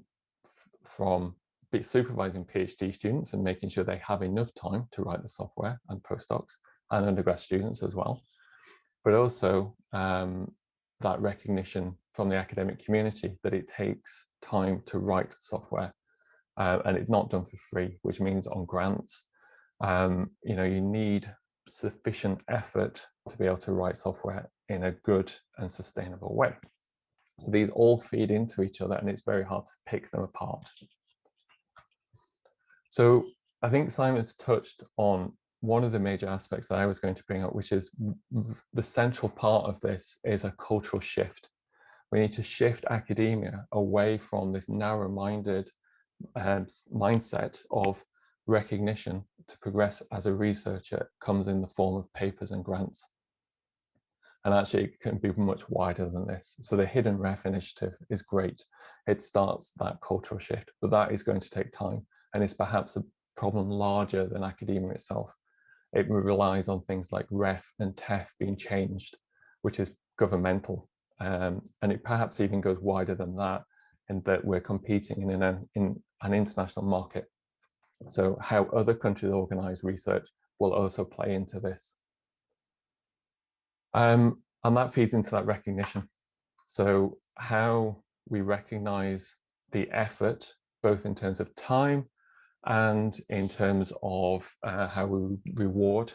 from supervising PhD students and making sure they have enough time to write the software, and postdocs and undergrad students as well. But also that recognition from the academic community that it takes time to write software, and it's not done for free, which means on grants, you need sufficient effort to be able to write software in a good and sustainable way. So these all feed into each other, and it's very hard to pick them apart. So I think Simon's touched on one of the major aspects that I was going to bring up, which is the central part of this is a cultural shift. We need to shift academia away from this narrow-minded mindset of recognition to progress as a researcher comes in the form of papers and grants. And actually it can be much wider than this. So the Hidden Ref initiative is great. It starts that cultural shift, but that is going to take time. And it's perhaps a problem larger than academia itself. It relies on things like Ref and TEF being changed, which is governmental. And it perhaps even goes wider than that, in that we're competing in an international market. So how other countries organize research will also play into this. And that feeds into that recognition. So how we recognize the effort, both in terms of time and in terms of how we reward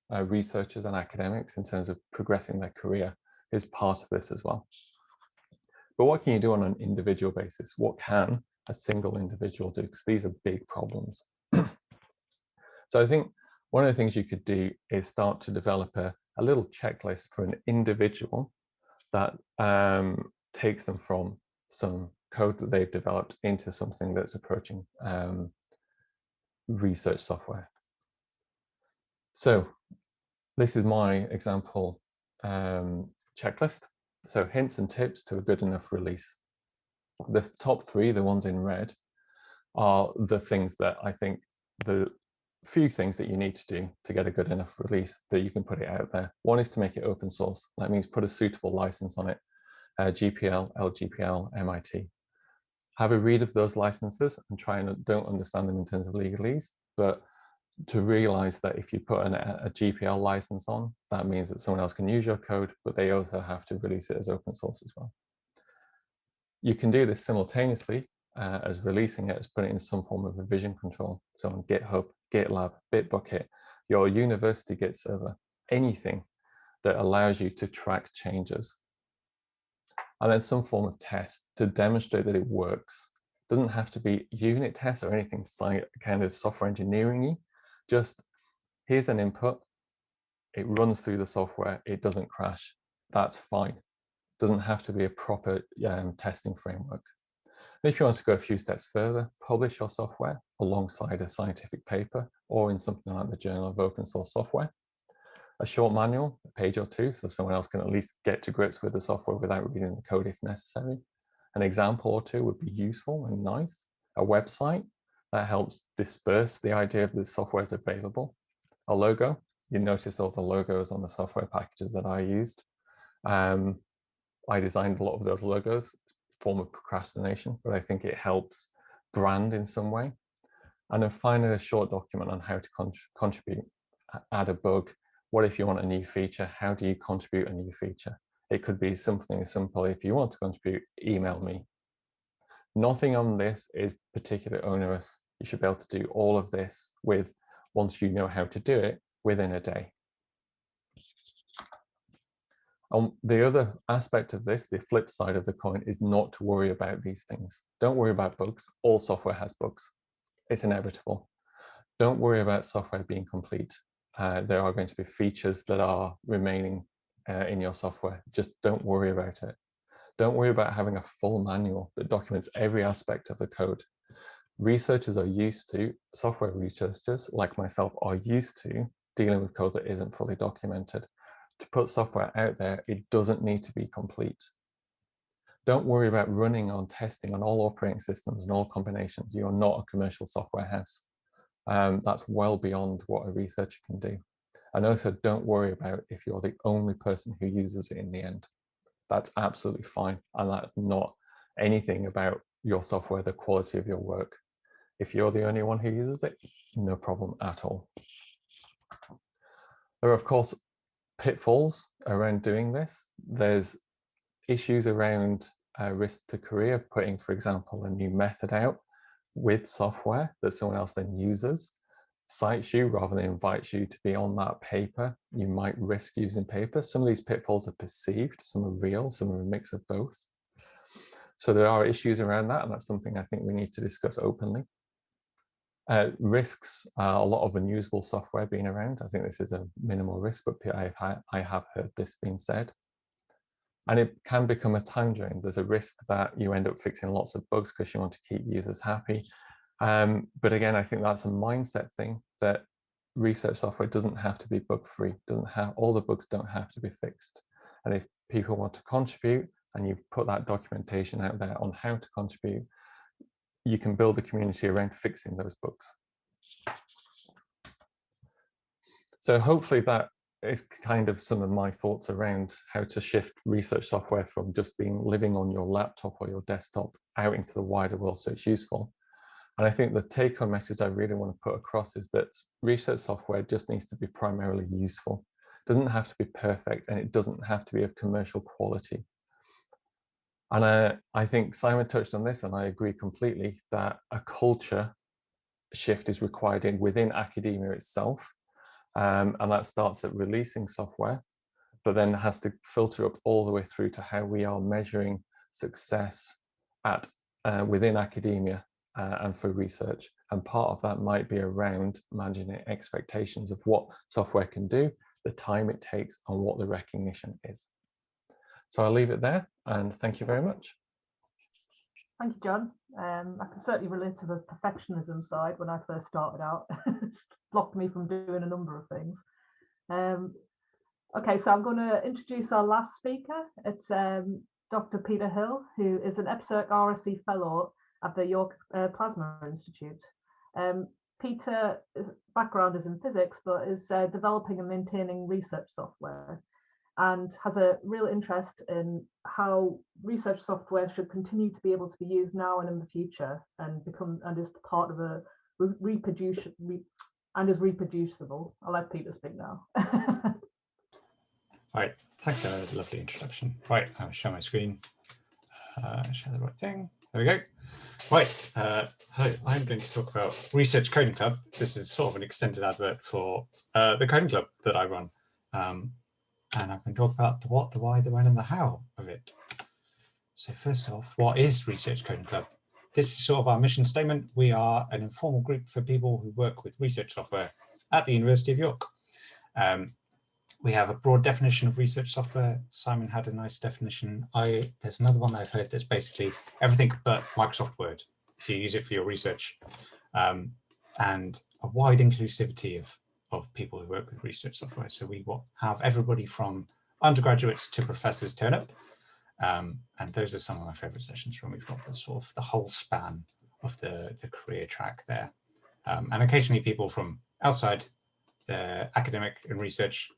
researchers and academics in terms of progressing their career, is part of this as well. But what can you do on an individual basis? What can a single individual do? Because these are big problems. So I think one of the things you could do is start to develop a little checklist for an individual that takes them from some code that they've developed into something that's approaching research software. So this is my example checklist. So hints and tips to a good enough release. The top three, the ones in red, are the things that I think, the few things that you need to do to get a good enough release that you can put it out there. One is to make it open source. That means put a suitable license on it, GPL, LGPL, MIT. Have a read of those licenses and try and don't understand them in terms of legalese, but to realize that if you put a GPL license on, that means that someone else can use your code, but they also have to release it as open source as well. You can do this simultaneously as releasing it, as putting it in some form of revision control. So on GitHub, GitLab, Bitbucket, your university Git server, anything that allows you to track changes. And then some form of test to demonstrate that it works. It doesn't have to be unit tests or anything kind of software engineering-y. Just here's an input, it runs through the software, it doesn't crash. That's fine. It doesn't have to be a proper testing framework. And if you want to go a few steps further, publish your software alongside a scientific paper or in something like the Journal of Open Source Software. A short manual, a page or two, so someone else can at least get to grips with the software without reading the code if necessary. An example or two would be useful and nice. A website that helps disperse the idea of the software is available. A logo, you notice all the logos on the software packages that I used. I designed a lot of those logos, form of procrastination, but I think it helps brand in some way. And then finally, a short document on how to contribute, add a bug. What if you want a new feature? How do you contribute a new feature? It could be something as simple. If you want to contribute, email me. Nothing on this is particularly onerous. You should be able to do all of this once you know how to do it, within a day. The other aspect of this, the flip side of the coin, is not to worry about these things. Don't worry about bugs. All software has bugs. It's inevitable. Don't worry about software being complete. There are going to be features that are remaining in your software. Just don't worry about it. Don't worry about having a full manual that documents every aspect of the code. Researchers are used to, software researchers like myself are used to dealing with code that isn't fully documented. To put software out there, it doesn't need to be complete. Don't worry about running on testing on all operating systems and all combinations. You're not a commercial software house. That's well beyond what a researcher can do. And also don't worry about if you're the only person who uses it in the end. That's absolutely fine. And that's not anything about your software, the quality of your work. If you're the only one who uses it, no problem at all. There are, of course, pitfalls around doing this. There's issues around risk to career of putting, for example, a new method out with software that someone else then uses, cites you rather than invites you to be on that paper. You might risk using paper. Some of these pitfalls are perceived, some are real, some are a mix of both. So there are issues around that, and that's something I think we need to discuss openly. Risks, a lot of unusable software being around. I think this is a minimal risk, but I have heard this being said. And it can become a time drain. There's a risk that you end up fixing lots of bugs because you want to keep users happy. But again, I think that's a mindset thing, that research software doesn't have to be bug-free, all the bugs don't have to be fixed. And if people want to contribute and you've put that documentation out there on how to contribute, you can build a community around fixing those bugs. So hopefully that is kind of some of my thoughts around how to shift research software from just living on your laptop or your desktop out into the wider world so it's useful. And I think the take-home message I really want to put across is that research software just needs to be primarily useful. It doesn't have to be perfect, and it doesn't have to be of commercial quality. And I think Simon touched on this, and I agree completely, that a culture shift is required within academia itself. And that starts at releasing software, but then has to filter up all the way through to how we are measuring success within academia and for research. And part of that might be around managing expectations of what software can do, the time it takes, and what the recognition is. So I'll leave it there, and thank you very much.
Thank you, John. I can certainly relate to the perfectionism side. When I first started out, it's blocked me from doing a number of things. Okay, so I'm going to introduce our last speaker. It's Dr. Peter Hill, who is an EPSRC RSC Fellow at the York Plasma Institute. Peter's background is in physics, but is developing and maintaining research software, and has a real interest in how research software should continue to be able to be used now and in the future, and is part of a reproducible. I'll let Peter speak now.
Right, thanks for a lovely introduction. Right, I'll show my screen. Show the right thing. There we go. Right, hello, I'm going to talk about Research Coding Club. This is sort of an extended advert for the Coding Club that I run. And I'm going to talk about the what, the why, the when, and the how of it. So first off, what is Research Coding Club? This is sort of our mission statement. We are an informal group for people who work with research software at the University of York. We have a broad definition of research software. Simon had a nice definition. There's another one that I've heard that's basically everything but Microsoft Word, if you use it for your research, and a wide inclusivity of people who work with research software. So we have everybody from undergraduates to professors turn up. And those are some of my favorite sessions when we've got the sort of the whole span of the career track there. And occasionally people from outside the academic and research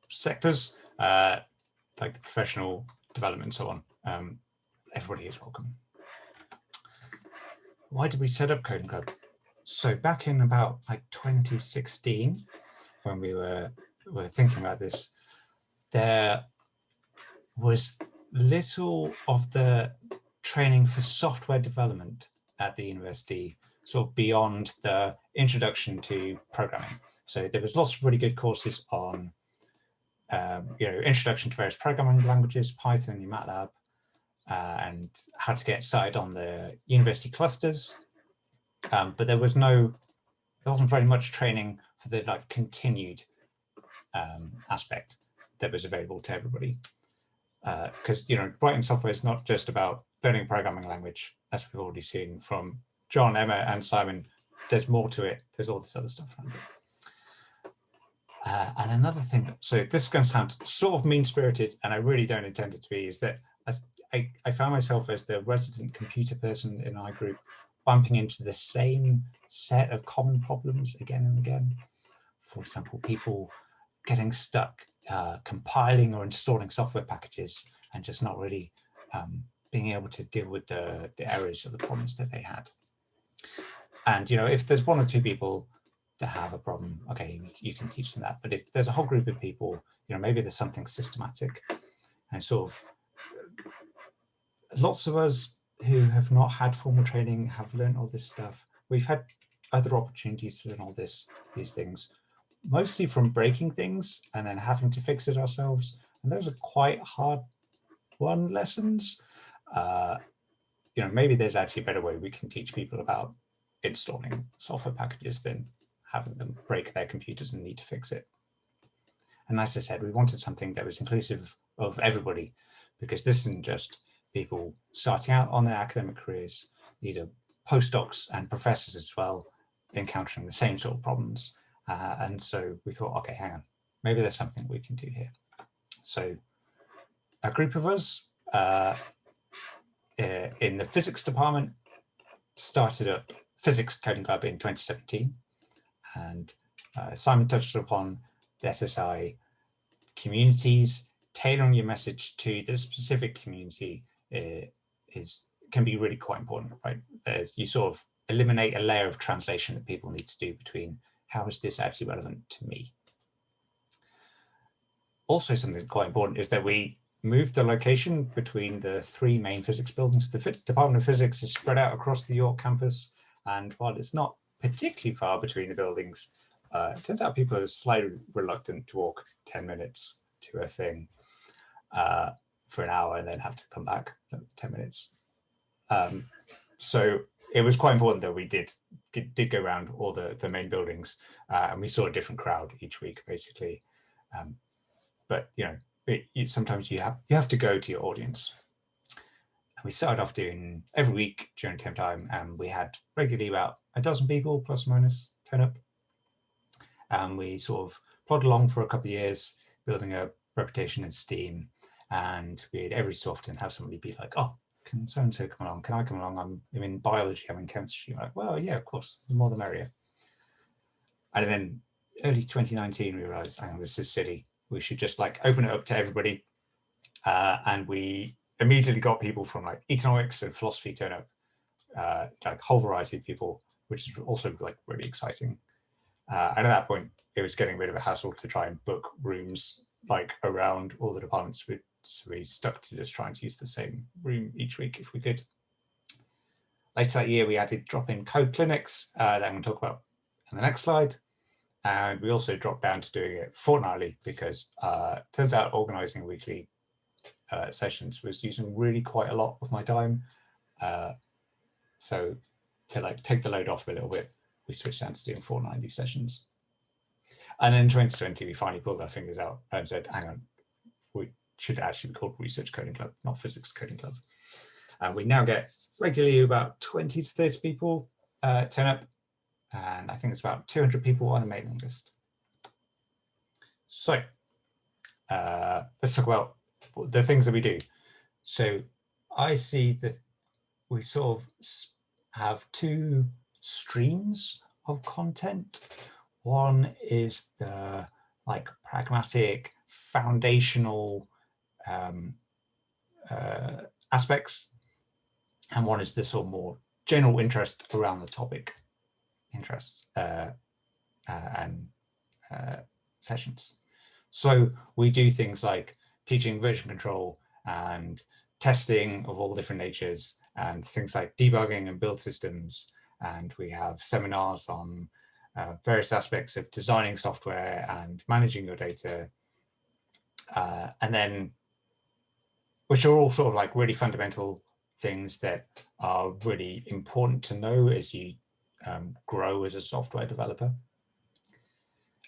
sectors, like the professional development and so on. Everybody is welcome. Why did we set up Coding Club? So back in about like 2016, when we were thinking about this, there was little of the training for software development at the university, sort of beyond the introduction to programming. So there was lots of really good courses on, introduction to various programming languages, Python and MATLAB, and how to get started on the university clusters. But there wasn't very much training for the continued aspect that was available to everybody. Because writing software is not just about learning a programming language, as we've already seen from John, Emma, and Simon. There's more to it. There's all this other stuff around it. And another thing, so this is going to sound sort of mean-spirited, and I really don't intend it to be, is that I found myself as the resident computer person in our group bumping into the same set of common problems again and again. For example, people getting stuck compiling or installing software packages and just not really being able to deal with the errors or the problems that they had. And if there's one or two people that have a problem, okay, you can teach them that. But if there's a whole group of people, maybe there's something systematic, and sort of lots of us who have not had formal training have learned all this stuff. We've had other opportunities to learn all these things, mostly from breaking things and then having to fix it ourselves. And those are quite hard-won lessons. Maybe there's actually a better way we can teach people about installing software packages than having them break their computers and need to fix it. And as I said, we wanted something that was inclusive of everybody, because this isn't just people starting out on their academic careers. these are postdocs and professors as well, encountering the same sort of problems. And so we thought, okay, hang on, maybe there's something we can do here. So a group of us in the physics department started up Physics Coding Club in 2017. And Simon touched upon the SSI communities. Tailoring your message to the specific community can be really quite important, right? You sort of eliminate a layer of translation that people need to do between how is this actually relevant to me. Also, something quite important is that we moved the location between the 3 main physics buildings. The Department of Physics is spread out across the York campus, and while it's not particularly far between the buildings, it turns out people are slightly reluctant to walk 10 minutes to a thing for an hour and then have to come back 10 minutes. So it was quite important that we did go around all the main buildings, and we saw a different crowd each week, basically. But you know, sometimes you have to go to your audience. And we started off doing every week during term time, and we had regularly about a dozen people plus or minus turn up. And we sort of plodded along for a couple of years, building a reputation in STEAM. And we'd every so often have somebody be like, "Oh, can so-and-so come along? Can I come along? I'm in biology, I'm in chemistry." I'm like, well, yeah, of course, the more the merrier. And then early 2019, we realized, hang on, this is silly. We should just like open it up to everybody. And we immediately got people from like economics and philosophy turn up, like a whole variety of people, which is also like really exciting. And at that point, it was getting rid of a hassle to try and book rooms like around all the departments. So we stuck to just trying to use the same room each week if we could. Later that year, we added drop-in code clinics that I'm going to talk about in the next slide. And we also dropped down to doing it fortnightly because it turns out organizing weekly sessions was using really quite a lot of my time. So to like take the load off a little bit, we switched down to doing fortnightly sessions. And then in 2020, we finally pulled our fingers out and said, hang on, we should actually be called Research Coding Club, not Physics Coding Club. And we now get regularly about 20 to 30 people turn up. And I think it's about 200 people on the mailing list. So let's talk about the things that we do. So I see that we sort of have 2 streams of content. One is the like pragmatic, foundational aspects, and one is the sort of more general interest around the topic interests and sessions. So we do things like teaching version control and testing of all different natures and things like debugging and build systems. And we have seminars on various aspects of designing software and managing your data. And then, which are all sort of like really fundamental things that are really important to know as you grow as a software developer.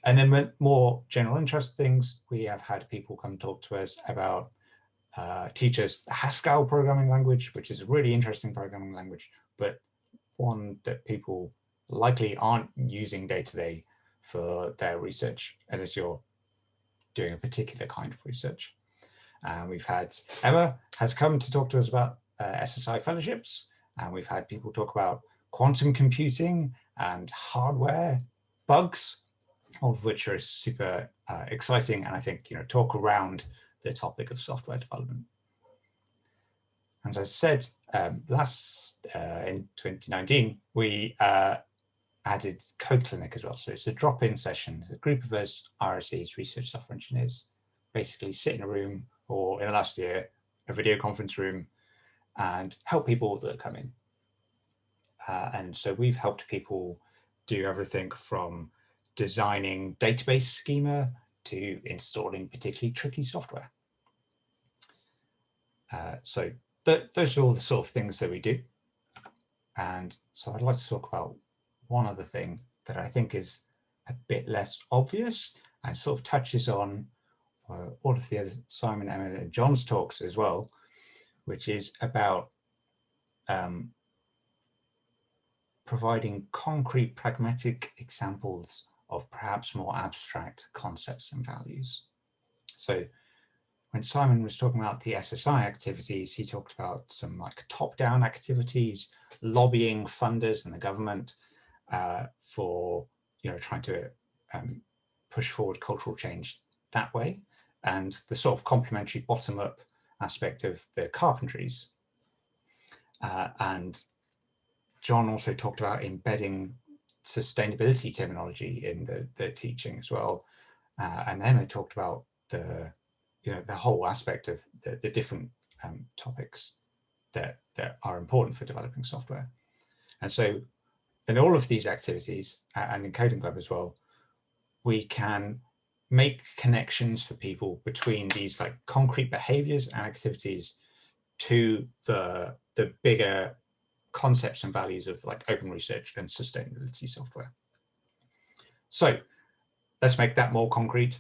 And then with more general interest things, we have had people come talk to us about teach us the Haskell programming language, which is a really interesting programming language, but one that people likely aren't using day to day for their research unless you're doing a particular kind of research. We've had Emma has come to talk to us about SSI fellowships, and we've had people talk about quantum computing and hardware bugs, all of which are super exciting, and I think talk around the topic of software development. And as I said, in 2019, we added Code Clinic as well. So it's a drop-in session. A group of us, RSEs, research software engineers, basically sit in a room, or in the last year, a video conference room, and help people that come in. And so we've helped people do everything from designing database schema to installing particularly tricky software. So those are all the sort of things that we do. And so I'd like to talk about one other thing that I think is a bit less obvious and sort of touches on all of the other Simon, Emma, and John's talks as well, which is about providing concrete, pragmatic examples of perhaps more abstract concepts and values. So when Simon was talking about the SSI activities, he talked about some like top-down activities, lobbying funders and the government for trying to push forward cultural change that way, and the sort of complementary bottom-up aspect of the carpentries. And John also talked about embedding sustainability terminology in the teaching as well. And Emma talked about the whole aspect of the different topics that are important for developing software. And so in all of these activities, and in Coding Club as well, we can make connections for people between these like concrete behaviors and activities to the bigger concepts and values of like open research and sustainability software. So let's make that more concrete.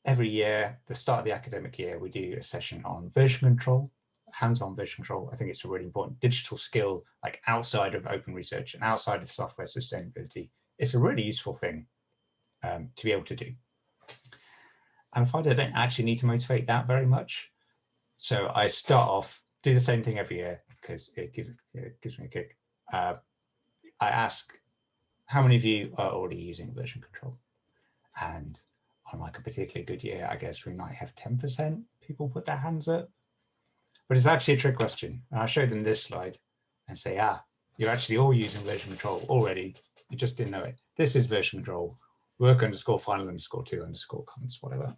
Every year, the start of the academic year, we do a session on version control, hands-on version control. I think it's a really important digital skill, like outside of open research and outside of software sustainability. It's a really useful thing to be able to do. And I find I don't actually need to motivate that very much. So I start off, do the same thing every year because it gives me a kick. I ask, how many of you are already using version control? And on like a particularly good year, I guess we might have 10% people put their hands up. But it's actually a trick question. And I'll show them this slide and say, you're actually all using version control already. You just didn't know it. This is version control, work_final_2_ comments, whatever.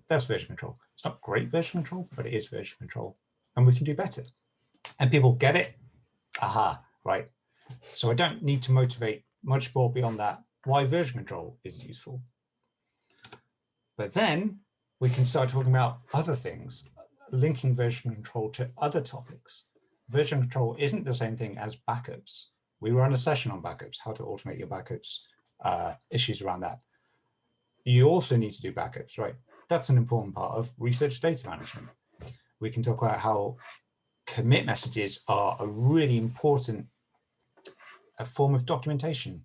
That's version control. It's not great version control, but it is version control. And we can do better. And people get it. Aha, right. So I don't need to motivate much more beyond that. Why version control is useful. But then we can start talking about other things, linking version control to other topics. Version control isn't the same thing as backups. We run a session on backups, how to automate your backups, issues around that. You also need to do backups, right? That's an important part of research data management. We can talk about how commit messages are a really important form of documentation.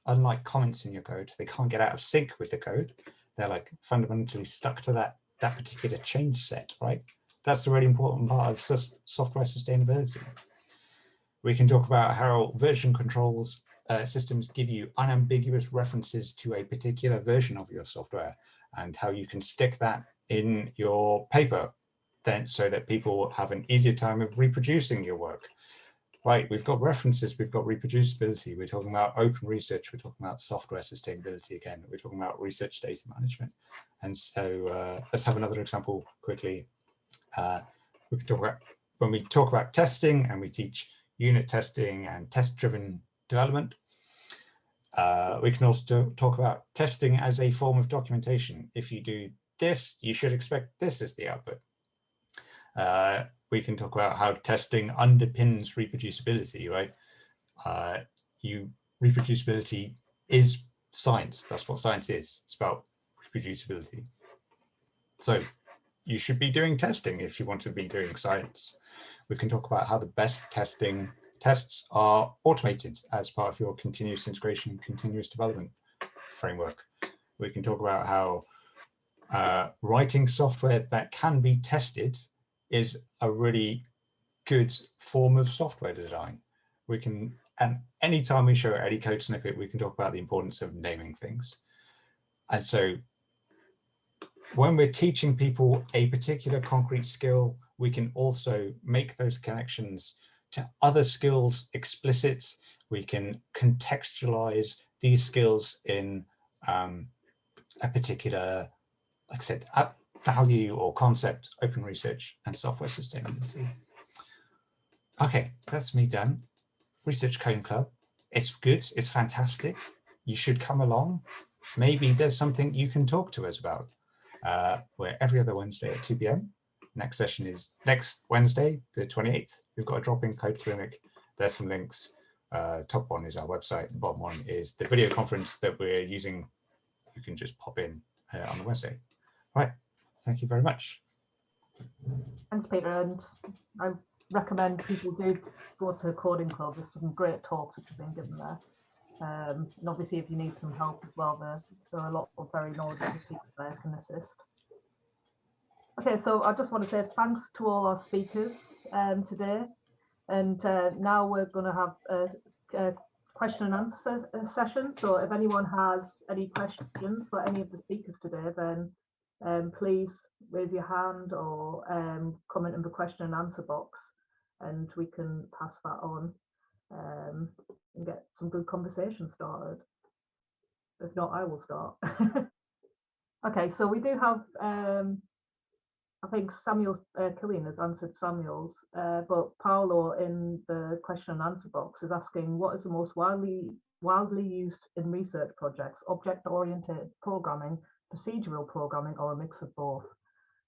Unlike comments in your code, they can't get out of sync with the code. They're like fundamentally stuck to that particular change set, right? That's a really important part of software sustainability. We can talk about how version controls systems give you unambiguous references to a particular version of your software and how you can stick that in your paper then so that people have an easier time of reproducing your work. Right, we've got references, we've got reproducibility, we're talking about open research, we're talking about software sustainability again, we're talking about research data management. And so let's have another example quickly. We can talk about, when we talk about testing and we teach unit testing and test-driven development, we can also talk about testing as a form of documentation. If you do this, you should expect this as the output. We can talk about how testing underpins reproducibility, right? Reproducibility is science. That's what science is. It's about reproducibility. So you should be doing testing if you want to be doing science. We can talk about how the best tests are automated as part of your continuous integration, continuous development framework. We can talk about how writing software that can be tested is a really good form of software design. We can, and anytime we show any code snippet, we can talk about the importance of naming things. And so when we're teaching people a particular concrete skill, we can also make those connections to other skills explicit. We can contextualize these skills in a particular, like I said, value or concept, open research and software sustainability. Okay, that's me done. Research Coding Club. It's good, it's fantastic. You should come along. Maybe there's something you can talk to us about. We're every other Wednesday at 2 p.m. Next session is next Wednesday, the 28th. We've got a drop-in code clinic. There's some links. Top one is our website. The bottom one is the video conference that we're using. You can just pop in on the Wednesday. All right. Thank you very much.
Thanks, Peter. And recommend people do go to Coding Club. There's some great talks which have been given there. And obviously, if you need some help as well, there are a lot of very knowledgeable people there who can assist. Okay, so I just want to say thanks to all our speakers today. And now we're going to have a question and answer session. So if anyone has any questions for any of the speakers today, then please raise your hand or comment in the question and answer box, and we can pass that on and get some good conversation started. If not, I will start. Okay, so we do have, I think Samuel Killian has answered Samuel's, but Paolo in the question and answer box is asking, what is the most widely used in research projects, object-oriented programming, procedural programming, or a mix of both?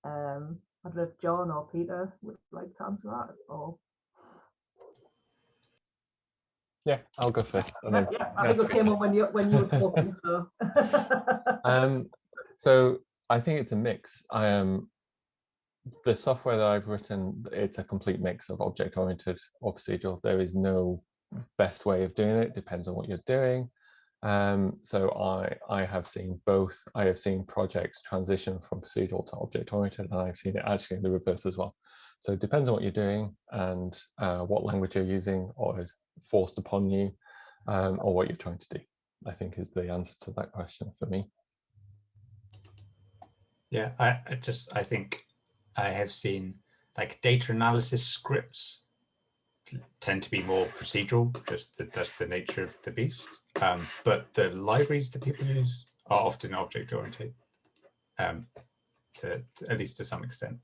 I don't know if John or Peter would like to answer that, or
Yeah, I'll go first.
yeah, I think it came on when you were talking. So.
So I think it's a mix. The software that I've written, it's a complete mix of object-oriented or procedural. There is no best way of doing it. It depends on what you're doing. So I have seen both. I have seen projects transition from procedural to object-oriented, and I've seen it actually in the reverse as well. So it depends on what you're doing and what language you're using or is forced upon you, or what you're trying to do, I think is the answer to that question for me.
Yeah, I think I have seen like data analysis scripts tend to be more procedural, just that's the nature of the beast. But the libraries that people use are often object-oriented, to at least to some extent.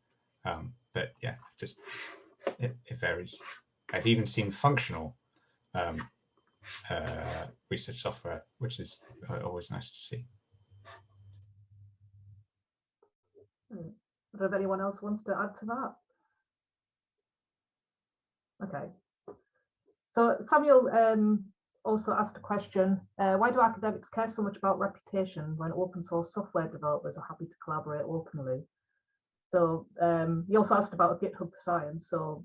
But yeah, just it varies. I've even seen functional research software, which is always nice to see.
If anyone else wants to add to that. Okay. So Samuel also asked a question, why do academics care so much about reputation when open source software developers are happy to collaborate openly? So he also asked about a GitHub for Science. So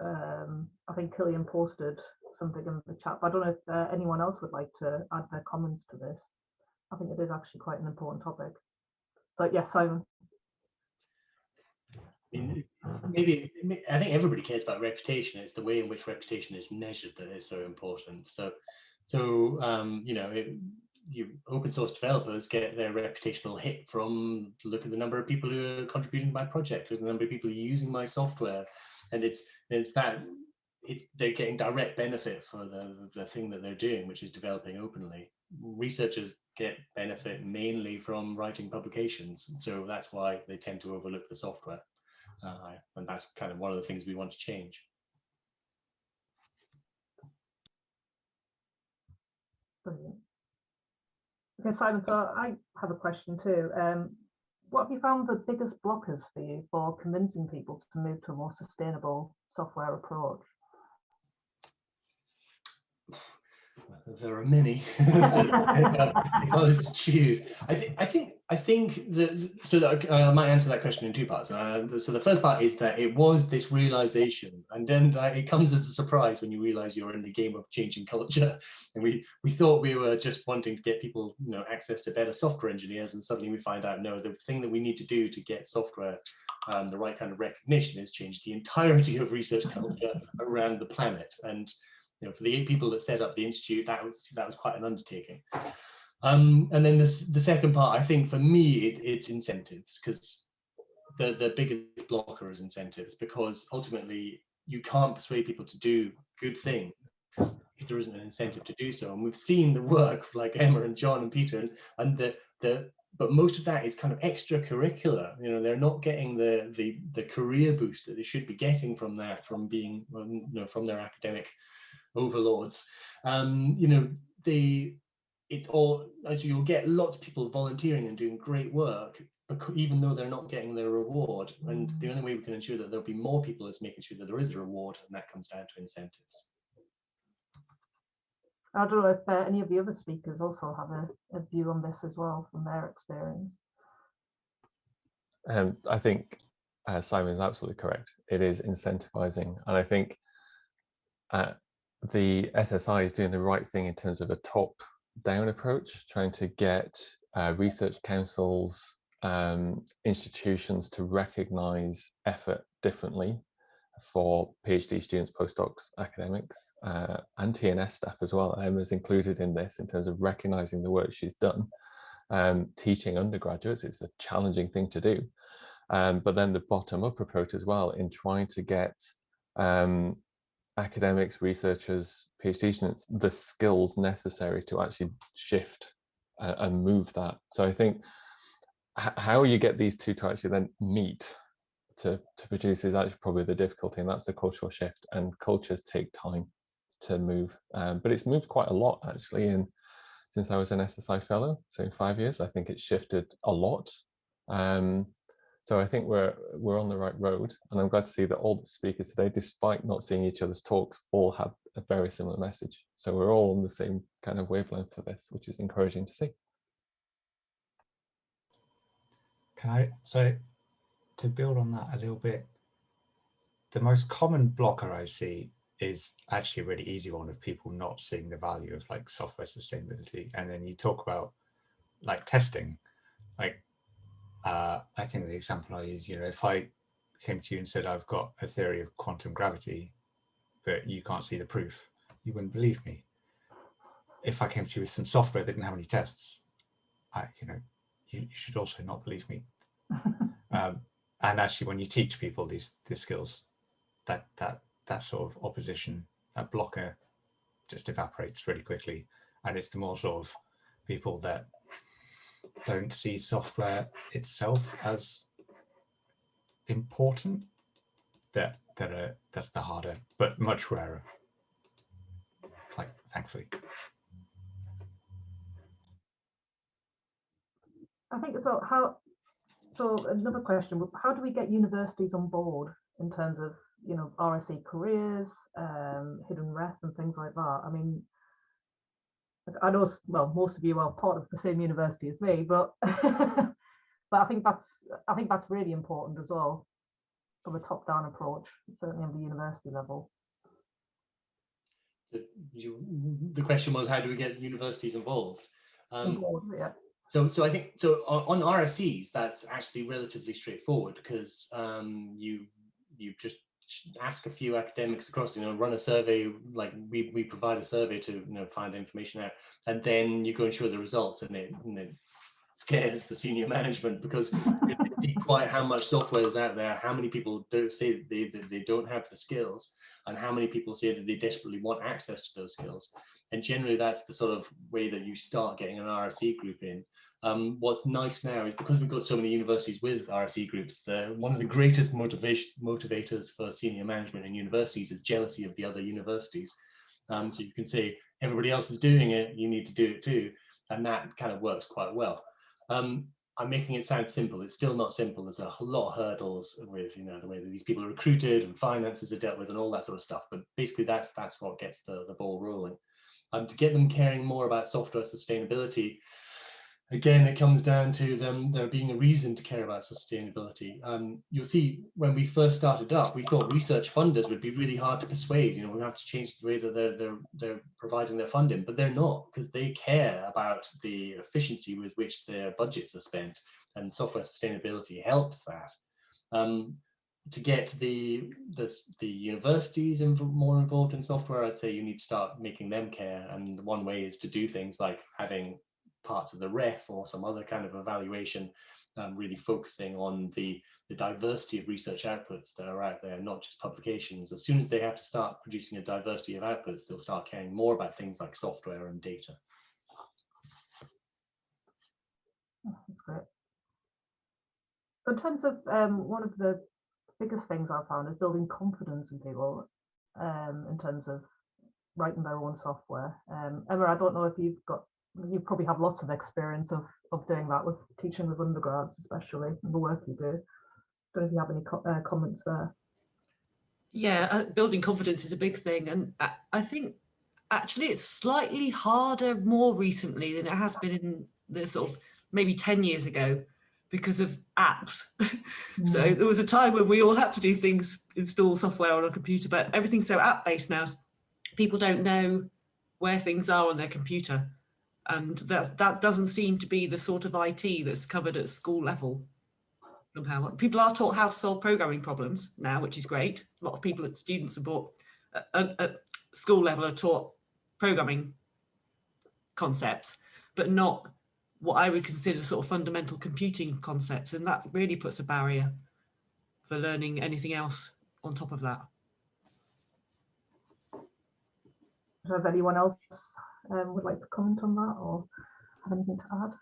I think Killian posted something in the chat, but I don't know if anyone else would like to add their comments to this. I think it is actually quite an important topic. So yes, Simon.
Maybe I think everybody cares about reputation. It's the way in which reputation is measured that is so important. So you know, open source developers get their reputational hit from look at the number of people who are contributing to my project, look at the number of people using my software, and they're getting direct benefit for the thing that they're doing, which is developing openly. Researchers get benefit mainly from writing publications, so that's why they tend to overlook the software. And that's kind of one of the things we want to change.
Brilliant. Okay, Simon, so I have a question too. What have you found the biggest blockers for you for convincing people to move to a more sustainable software approach?
There are many. If I was to choose, I think that so that I might answer that question in two parts. So the first part is that it was this realization, and then it comes as a surprise when you realize you're in the game of changing culture. And we thought we were just wanting to get people, you know, access to better software engineers, and suddenly we find out no, the thing that we need to do to get software the right kind of recognition is change the entirety of research culture around the planet. And you know, for the 8 people that set up the institute, that was quite an undertaking. And then the second part, I think for me, it's incentives, because the biggest blocker is incentives, because ultimately you can't persuade people to do good things if there isn't an incentive to do so. And we've seen the work like Emma and John and Peter, and but most of that is kind of extracurricular. You know, they're not getting the career boost that they should be getting from that, from being, you know, from their academic overlords. You know, it's all, as you'll get lots of people volunteering and doing great work, even though they're not getting their reward. And the only way we can ensure that there'll be more people is making sure that there is a reward, and that comes down to incentives.
I don't know if any of the other speakers also have a view on this as well from their experience.
I think Simon is absolutely correct. It is incentivizing. And I think the SSI is doing the right thing in terms of a top-down approach, trying to get research councils, institutions to recognize effort differently for PhD students, postdocs, academics, and TNS staff as well. Emma's included in this in terms of recognizing the work she's done. Teaching undergraduates is a challenging thing to do. But then the bottom-up approach as well in trying to get academics, researchers, PhD students, the skills necessary to actually shift and move that. So I think how you get these two to actually then meet to produce is actually probably the difficulty, and that's the cultural shift. And cultures take time to move, but it's moved quite a lot actually since I was an SSI fellow. So in 5 years, I think it's shifted a lot. So I think we're on the right road, and I'm glad to see that all the speakers today, despite not seeing each other's talks, all have a very similar message. So we're all on the same kind of wavelength for this, which is encouraging to see.
So to build on that a little bit, the most common blocker I see is actually a really easy one of people not seeing the value of like software sustainability. And then you talk about like testing, like I think the example I use, if I came to you and said, I've got a theory of quantum gravity, but you can't see the proof, you wouldn't believe me. If I came to you with some software that didn't have any tests, you should also not believe me. And actually, when you teach people these skills, that sort of opposition, that blocker, just evaporates really quickly. And it's the more sort of people that don't see software itself as important that's the harder, but much rarer. Like, thankfully.
I think so. So another question: how do we get universities on board in terms of RSE careers, hidden ref, and things like that? I mean, I know most of you are part of the same university as me, but but I think that's really important as well, from a top-down approach, certainly on the university level.
The question was, how do we get universities involved?
Yeah.
So I think on RSEs, that's actually relatively straightforward, because you just ask a few academics across, run a survey, like we provide a survey to find information out, and then you go and show the results, and it scares the senior management, because you see quite how much software is out there, how many people don't say they don't have the skills, and how many people say that they desperately want access to those skills. And generally that's the sort of way that you start getting an RSE group in. What's nice now is, because we've got so many universities with RSE groups, one of the greatest motivators for senior management in universities is jealousy of the other universities. So you can say, everybody else is doing it, you need to do it too. And that kind of works quite well. I'm making it sound simple. It's still not simple. There's a lot of hurdles with the way that these people are recruited and finances are dealt with and all that sort of stuff. But basically that's what gets the ball rolling. To get them caring more about software sustainability, again, it comes down to there being a reason to care about sustainability. You'll see, when we first started up, we thought research funders would be really hard to persuade. We have to change the way that they're providing their funding, but they're not, because they care about the efficiency with which their budgets are spent, and software sustainability helps that. To get the universities more involved in software, I'd say you need to start making them care, and one way is to do things like having parts of the ref or some other kind of evaluation, really focusing on the diversity of research outputs that are out there, not just publications. As soon as they have to start producing a diversity of outputs, they'll start caring more about things like software and data.
That's great. So in terms of one of the biggest things I've found is building confidence in people in terms of writing their own software. Emma, I don't know if you probably have lots of experience of doing that with teaching with undergrads, especially in the work you do. Don't know if you have any comments there.
Yeah, building confidence is a big thing, and I think actually it's slightly harder more recently than it has been in the sort of maybe 10 years ago, because of apps. So there was a time when we all had to do things, install software on a computer, but everything's so app-based now, people don't know where things are on their computer. And that doesn't seem to be the sort of IT that's covered at school level. Somehow. People are taught how to solve programming problems now, which is great. A lot of people at student support at school level are taught programming concepts, but not what I would consider sort of fundamental computing concepts. And that really puts a barrier for learning anything else on top of that.
If anyone else would like to comment on that or have anything to add?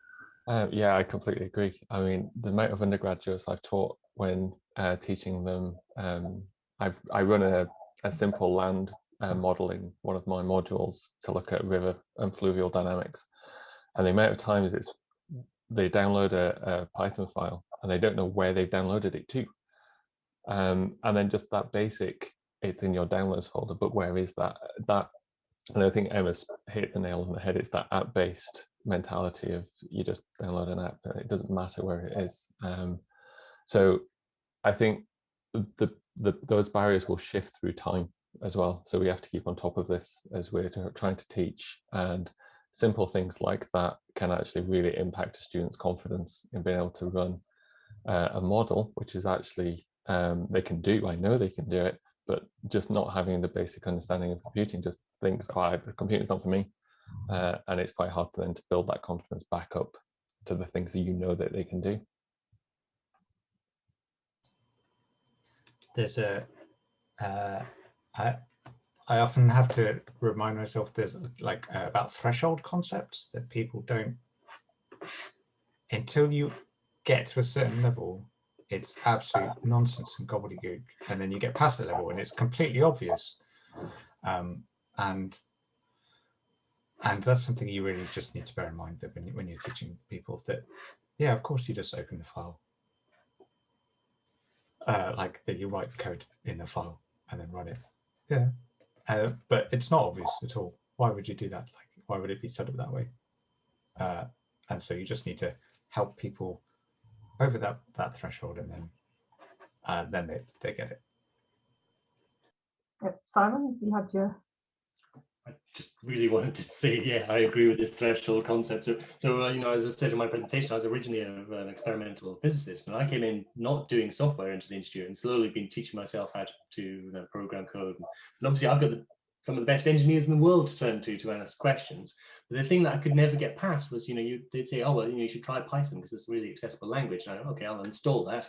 Yeah, I completely agree. I mean, the amount of undergraduates I've taught when teaching them, I run a simple land model in one of my modules to look at river and fluvial dynamics. And the amount of times they download a Python file and they don't know where they've downloaded it to. And then just that basic, it's in your downloads folder, but where is that? And I think Emma's hit the nail on the head. It's that app-based mentality of you just download an app, it doesn't matter where it is. So I think those barriers will shift through time as well. So we have to keep on top of this as we're trying to teach, and simple things like that can actually really impact a student's confidence in being able to run a model, which is actually they can do. I know they can do it, but just not having the basic understanding of computing just thinks, oh, the computer's not for me. And it's quite hard then to build that confidence back up to the things that you know that they can do.
There's I often have to remind myself there's like about threshold concepts that people don't, until you get to a certain level, it's absolute nonsense and gobbledygook. And then you get past that level and it's completely obvious. And that's something you really just need to bear in mind, that when you're teaching people that, yeah, of course you just open the file. Like that you write the code in the file and then run it. Yeah. But it's not obvious at all. Why would you do that? Like, why would it be set up that way? And so you just need to help people over that threshold, and then they get it.
Yeah. Simon, you had your...
I just really wanted to say, yeah, I agree with this threshold concept. So you know, as I said in my presentation, I was originally an experimental physicist, and I came in not doing software into the institute, and slowly been teaching myself how to program code. And obviously, I've got some of the best engineers in the world to turn to ask questions. But the thing that I could never get past was, you know, they'd say, oh, well, you know, you should try Python because it's a really accessible language. And I go, okay, I'll install that.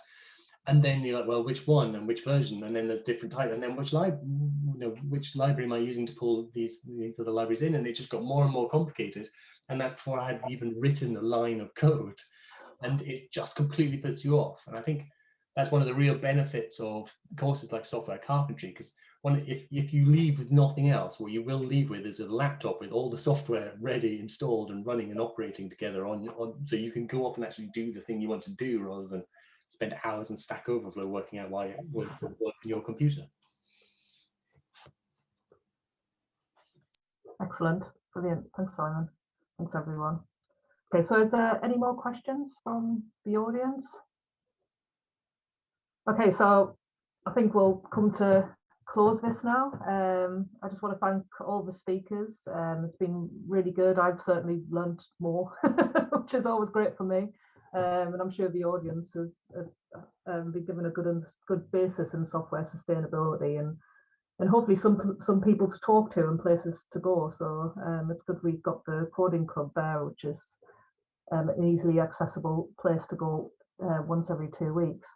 And then you're like, well, which one and which version? And then there's different types. And then which library am I using to pull these other libraries in? And it just got more and more complicated. And that's before I had even written a line of code. And it just completely puts you off. And I think that's one of the real benefits of courses like software carpentry, because if you leave with nothing else, what you will leave with is a laptop with all the software ready, installed and running and operating together so you can go off and actually do the thing you want to do, rather than spend hours in Stack Overflow working out why it would work on your computer.
Excellent, brilliant. Thanks, Simon. Thanks, everyone. Okay, so is there any more questions from the audience? Okay, so I think we'll come to close this now. I just want to thank all the speakers. It's been really good. I've certainly learned more, which is always great for me. And I'm sure the audience have been given a good basis in software sustainability, and hopefully some people to talk to and places to go. So it's good we've got the Coding Club there, which is an easily accessible place to go once every 2 weeks.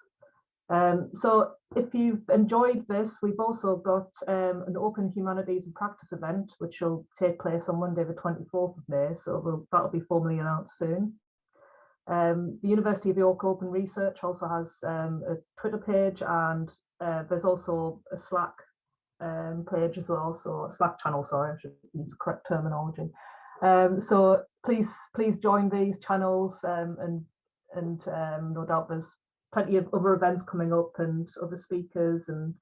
So if you've enjoyed this, we've also got an Open Humanities and Practice event, which will take place on Monday, the 24th of May. So that'll be formally announced soon. The University of York Open Research also has a Twitter page, and there's also a Slack page as well, so a Slack channel, sorry, I should use the correct terminology. So please join these channels, and no doubt there's plenty of other events coming up and other speakers, and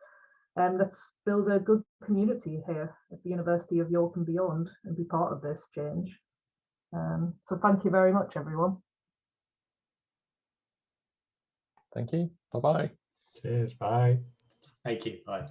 let's build a good community here at the University of York and beyond and be part of this change. So thank you very much, everyone.
Thank you. Bye-bye.
Cheers. Bye.
Thank you. Bye.